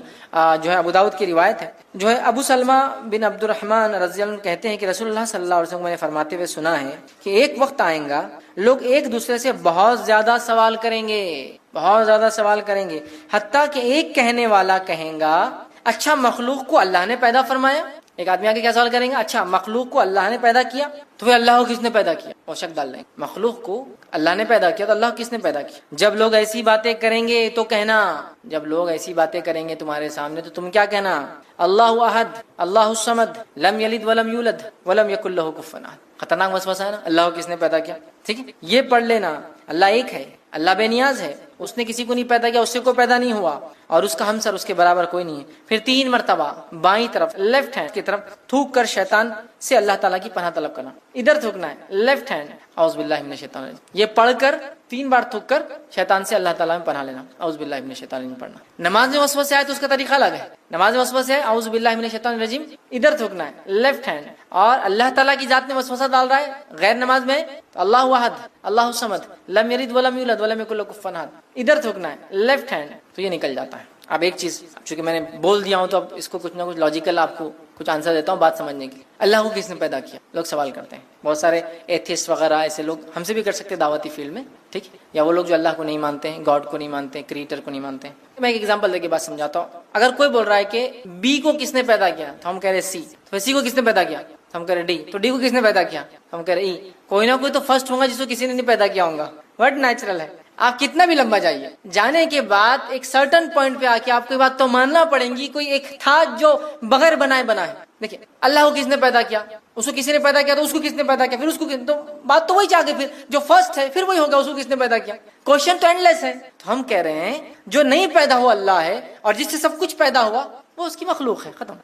جو ہے ابو داؤد کی روایت ہے. جو ہے ابو سلمہ بن عبد الرحمن رضی اللہ عنہ کہتے ہیں کہ رسول اللہ صلی اللہ علیہ وسلم نے فرماتے ہوئے سنا ہے کہ ایک وقت آئیں گا لوگ ایک دوسرے سے بہت زیادہ سوال کریں گے, بہت زیادہ سوال کریں گے, حتیٰ کہ ایک کہنے والا کہیں گا اچھا مخلوق کو اللہ نے پیدا فرمایا. ایک آدمی آگے کیا سوال کریں گے, اچھا مخلوق کو اللہ نے پیدا کیا, تو پھر اللہ کو کس نے پیدا کیا, اور شک ڈال لیں گے. مخلوق کو اللہ نے پیدا کیا تو اللہ کس نے پیدا کیا. جب لوگ ایسی باتیں کریں گے تو کہنا, جب لوگ ایسی باتیں کریں گے تمہارے سامنے تو تم کیا کہنا, اللہ احد اللہ الصمد لم یلد ولم یولد ولم یکن لہ کفوا احد. خطرناک وسوسہ ہے نا, اللہ کو کس نے پیدا کیا. ٹھیک ہے, یہ پڑھ لینا, اللہ ایک ہے, اللہ بے نیاز ہے, اس نے کسی کو نہیں پیدا کیا, اس سے کوئی پیدا نہیں ہوا, اور اس کا ہمسر اس کے برابر کوئی نہیں ہے. پھر 3 مرتبہ بائیں طرف لیفٹ ہینڈ کی طرف تھوک کر شیطان سے اللہ تعالیٰ کی پناہ طلب کرنا. ادھر تھوکنا ہے لیفٹ ہینڈ, اعوذ باللہ من الشیطان الرجیم. یہ پڑھ کر 3 بار تھوک کر شیطان سے اللہ تعالیٰ میں پناہ لینا, اعوذ باللہ من الشیطان الرجیم پڑھنا. نماز میں وسوسے آئے تو اس کا طریقہ الگ ہے. نماز میں وسوسے آئے اعوذ باللہ من الشیطان الرجیم, ادھر تھوکنا ہے لیفٹ ہینڈ, اور اللہ تعالیٰ کی ذات میں وسوسہ ڈال رہا ہے غیر نماز میں تو اللہ احد اللہ الصمد لم یلد ولم یولد ولم یکن لہ کفوا احد, ادھر تھوکنا ہے لیفٹ ہینڈ, تو یہ نکل جاتا ہے. اب ایک چیز چونکہ میں نے بول دیا ہوں تو اب اس کو کچھ نہ کچھ لاجیکل آپ کو کچھ آنسر دیتا ہوں بات سمجھنے کے لیے. اللہ کو کس نے پیدا کیا, لوگ سوال کرتے ہیں. بہت سارے ایتھیسٹ وغیرہ ایسے لوگ ہم سے بھی کر سکتے دعوتی فیلڈ میں, ٹھیک, یا وہ لوگ جو اللہ کو نہیں مانتے ہیں, گاڈ کو نہیں مانتے ہیں, کریٹر کو نہیں مانتے ہیں. میں ایک ایگزامپل دے کے بات سمجھاتا ہوں. اگر کوئی بول رہا ہے کہ بی کو کس نے پیدا کیا, تو ہم کہہ رہے سی. تو سی کو کس نے پیدا کیا, تو ہم کہہ رہے ڈی. تو ڈی کو کس نے پیدا کیا, ہم کہہ رہے ای. کوئی نہ کوئی تو فرسٹ ہوگا جس کو کسی نے نہیں پیدا کیا ہوگا, بٹ نیچرل ہے. آپ کتنا بھی لمبا جائیے، جانے کے بعد ایک سرٹن پوائنٹ پہ آ کے آپ کو یہ بات تو ماننا پڑے گی کوئی ایک تھا جو بغیر بنائے بنا ہے. دیکھیں اللہ کو کس نے پیدا کیا، اس کو کسی نے پیدا کیا، تو اس کو کس نے پیدا کیا، پھر اس کو تو بات تو وہی چاہ کے پھر جو فرسٹ ہے پھر وہی ہوگا، اس کو کس نے پیدا کیا. کوشچن تو اینڈ لیس ہے. تو ہم کہہ رہے ہیں جو نہیں پیدا ہوا اللہ ہے، اور جس سے سب کچھ پیدا ہوا وہ اس کی مخلوق ہے. ختم.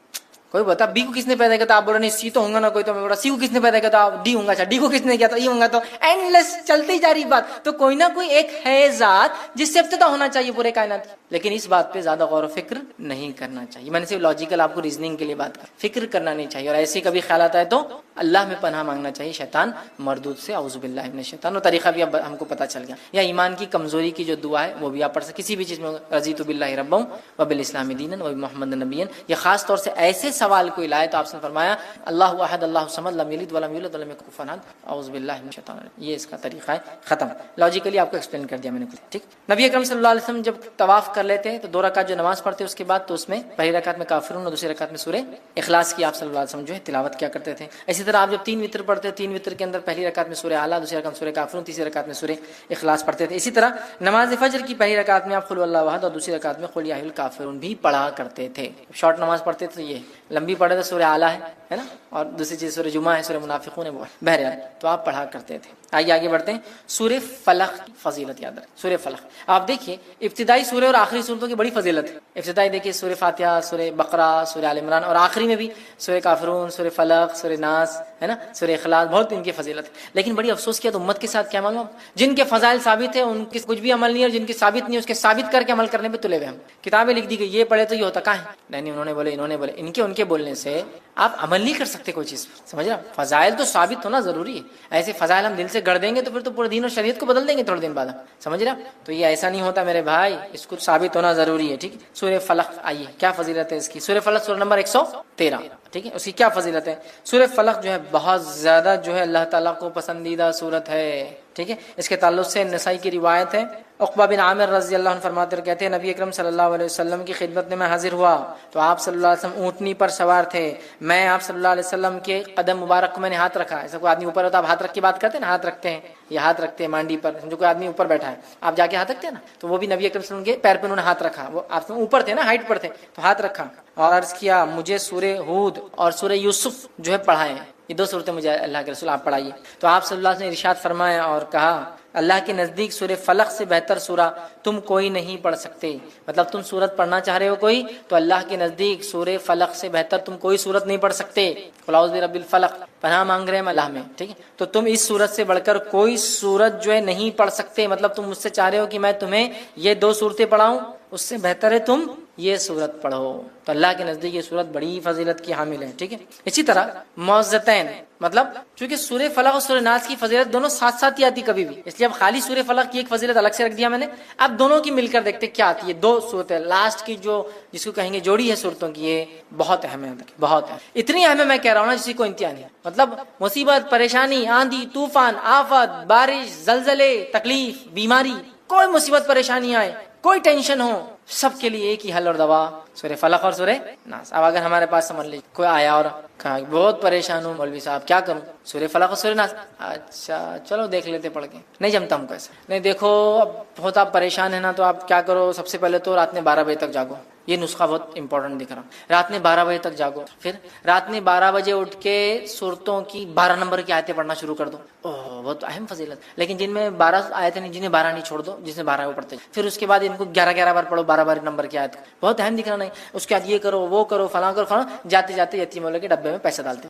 کوئی بتا بی کو کس نے پیدا کیا تھا، آپ بولے نہیں سی تو ہوں گا نا کوئی، تو میں بولا سی کو کس نے پیدا کیا تھا، ڈی ہوں گا. اچھا ڈی کو کس نے کیا تھا، ای ہوں گا. تو اینڈ لیس چلتی جا رہی بات. تو کوئی نہ کوئی ایک ہے ذات جس سے ابتدا ہونا چاہیے پورے کائنات کی. لیکن اس بات پہ زیادہ غور و فکر نہیں کرنا چاہیے. میں نے صرف لاجیکل آپ کو ریزننگ کے لیے بات کر، فکر کرنا نہیں چاہیے. اور ایسے کبھی خیالات آئے تو اللہ میں پناہ مانگنا چاہیے شیطان مردود سے. اعوذ باللہ من الشیطان. اور طریقہ بھی اب ہم کو پتہ چل گیا. یا ایمان کی کمزوری کی جو دعا ہے وہ بھی آپ پڑھ سکتے کسی بھی چیز میں. رضیت باللہ ربا وبالاسلام دینا وبمحمد نبیا. یہ خاص طور سے ایسے سوال کوئی لائے تو آپ نے فرمایا اللہ احد اللہ صمد لم یلد ولم یولد ولم یکن کفوا احد. اعوذ باللہ من الشیطان الرجیم. یہ اس کا طریقہ ہے. ختم. لاجیکلی آپ کو ایکسپلین کر دیا میں نے. ٹھیک. نبی اکرم صلی اللہ علیہ وسلم جب طواف کر لیتے ہیں تو 2 رکعت جو نماز پڑھتے اس کے بعد تو اس میں پہلی رکعت میں کافرون اور دوسری رکعت میں سورہ اخلاص کی آپ صلی اللہ علیہ وسلم جو ہے تلاوت کیا کرتے تھے. اسی طرح آپ جب 3 وتر پڑھتے 3 وتر کے اندر پہلی رکعت میں سورہ اعلیٰ، دوسری رکعت میں سورہ کافرون، تیسری رکعت میں سورہ اخلاص پڑھتے تھے. اسی طرح نماز فجر کی پہلی رکعت میں آپ قل اللہ احد اور دوسری رکعت میں قل یا ایھا الکافرون بھی پڑھا کرتے تھے. شارٹ نماز پڑھتے تھے یہ لمبی پڑھے تو سورہ اعلیٰ ہے نا، اور دوسری چیز سورہ جمعہ ہے، سورہ منافقون ہے. وہ بہرحال تو آپ پڑھا کرتے تھے. آئیے آگے بڑھتے ہیں. سورہ فلق کی فضیلت یاد رکھیں. سورہ فلق آپ دیکھیے ابتدائی سورہ اور آخری صورتوں کی بڑی فضیلت ہے. ابتدائی دیکھیے سورہ فاتحہ، سورہ بقرہ، سورہ آل عمران، اور آخری میں بھی سورہ کافرون، سورہ فلق، سورہ ناس ہے نا، سورہ اخلاص. بہت ان کی فضیلت ہے. لیکن بڑی افسوس کیا تو امت کے ساتھ کیا معلوم، جن کے فضائل ثابت ہے ان کی کچھ بھی عمل نہیں ہے، اور جن کی ثابت نہیں ہے اس کے ثابت کر کے عمل کرنے پہ تلے ہوئے. ہم کتابیں لکھ دی گئی یہ پڑھے تو یہ ہوتا کہاں ہے، نہیں انہوں نے بولے انہوں نے بولے. ان کے بولنے سے آپ عمل نہیں کر سکتے کوئی چیز. سمجھ رہا، فضائل تو ثابت ہونا ضروری ہے. ایسے فضائل ہم دل سے گڑھ دیں گے تو پھر تو پورے دین اور شریعت کو بدل دیں گے تھوڑے دن بعد. سمجھ رہا، تو یہ ایسا نہیں ہوتا میرے بھائی، اس کو ثابت ہونا ضروری ہے. ٹھیک. سورہ فلق آئیے کیا فضیلت ہے اس کی. سورہ فلق سورہ نمبر 113. ٹھیک ہے، اس کی کیا فضیلت ہے. سورہ فلق جو ہے بہت زیادہ جو ہے اللہ تعالیٰ کو پسندیدہ سورت ہے. ٹھیک ہے. اس کے تعلق سے نسائی کی روایت ہے. عقبہ بن عامر رضی اللہ عنہ فرماتے اور کہتے ہیں نبی اکرم صلی اللہ علیہ وسلم کی خدمت میں حاضر ہوا تو آپ صلی اللہ علیہ وسلم اونٹنی پر سوار تھے. میں آپ صلی اللہ علیہ وسلم کے قدم مبارک کو میں نے ہاتھ رکھا. ایسا کوئی آدمی اوپر ہوتا ہے آپ ہاتھ رکھ کے بات کرتے ہیں نا، ہاتھ رکھتے ہیں، یہ ہاتھ رکھتے ہیں مانڈی پر. جو کوئی آدمی اوپر بیٹھا ہے آپ جا کے ہاتھ رکھتے ہیں نا، تو وہ بھی نبی اکرم صلی اللہ علیہ وسلم کے پیر پہ انہوں نے ہاتھ رکھا. وہ آپ اوپر تھے نا، ہائٹ پر تھے، تو ہاتھ رکھا اور عرض کیا مجھے سورہ ہود اور سورہ یوسف جو ہے پڑھائیں. یہ 2 صورتیں مجھے اللہ کے رسول آپ پڑھائیے. تو آپ صلی اللہ علیہ وسلم نے ارشاد فرمایا اور کہا اللہ کے نزدیک سورہ فلق سے بہتر سورہ تم کوئی نہیں پڑھ سکتے. مطلب تم سورت پڑھنا چاہ رہے ہو کوئی، تو اللہ کے نزدیک سورہ فلق سے بہتر تم کوئی سورت نہیں پڑھ سکتے. قل اعوذ برب الفلق، پناہ مانگ رہے ہیں اللہ میں. ٹھیک ہے، تو تم اس سورت سے بڑھ کر کوئی سورت جو ہے نہیں پڑھ سکتے. مطلب تم مجھ سے چاہ رہے ہو کہ میں تمہیں یہ 2 صورتیں پڑھاؤں، اس سے بہتر ہے تم یہ سورت پڑھو. تو اللہ کے نزدیک یہ سورت بڑی فضیلت کی حامل ہے. ٹھیک ہے. اسی طرح معوذتین، مطلب چونکہ سورہ فلق اور سورہ ناس کی فضیلت دونوں ساتھ ساتھ ہی آتی کبھی بھی، اس لیے اب خالی سورہ فلق کی ایک فضیلت الگ سے رکھ دیا میں نے. اب دونوں کی مل کر دیکھتے کیا آتی ہے. 2 صورتیں لاسٹ کی جو جس کو کہیں گے جوڑی ہے صورتوں کی، یہ بہت اہم ہے. بہت ہے، اتنی اہم ہے میں کہہ رہا ہوں نا جس کو انتہا نہیں. مطلب مصیبت، پریشانی، آندھی طوفان، آفت، بارش، زلزلے، تکلیف، بیماری، کوئی مصیبت پریشانی آئے، کوئی ٹینشن ہو، سب کے لیے ایک ہی حل اور دوا سورہ فلق اور سورہ ناس. اب اگر ہمارے پاس سمجھ لیجیے کوئی آیا اور کہا بہت پریشان ہوں مولوی صاحب کیا کروں، سورہ فلق اور سورہ ناس. اچھا چلو دیکھ لیتے پڑھ کے. نہیں جمتا ہم کو ایسا. نہیں دیکھو اب بہت آپ پریشان ہیں نا، تو آپ کیا کرو، سب سے پہلے تو رات میں 12 بجے تک جاگو. یہ نسخہ بہت امپورٹنٹ دکھ رہا. رات میں 12 بجے تک جاگو، پھر رات میں 12 بجے اٹھ کے سورتوں کی 12 نمبر کی آیتیں پڑھنا شروع کر دو. بہت اہم فضیلت. لیکن جن میں 12 آیتیں نہیں، جنہیں 12 نہیں چھوڑ دو، جس میں 12 وہ پڑھتے. پھر اس کے بعد ان کو 11 بار پڑھو، 12 نمبر کی آیت. بہت اہم دکھ رہا. نہیں اس کے بعد یہ کرو وہ کرو فلاں کرو فلاں، جاتے جاتے یتیم والے کے ڈبے میں پیسہ ڈالتے.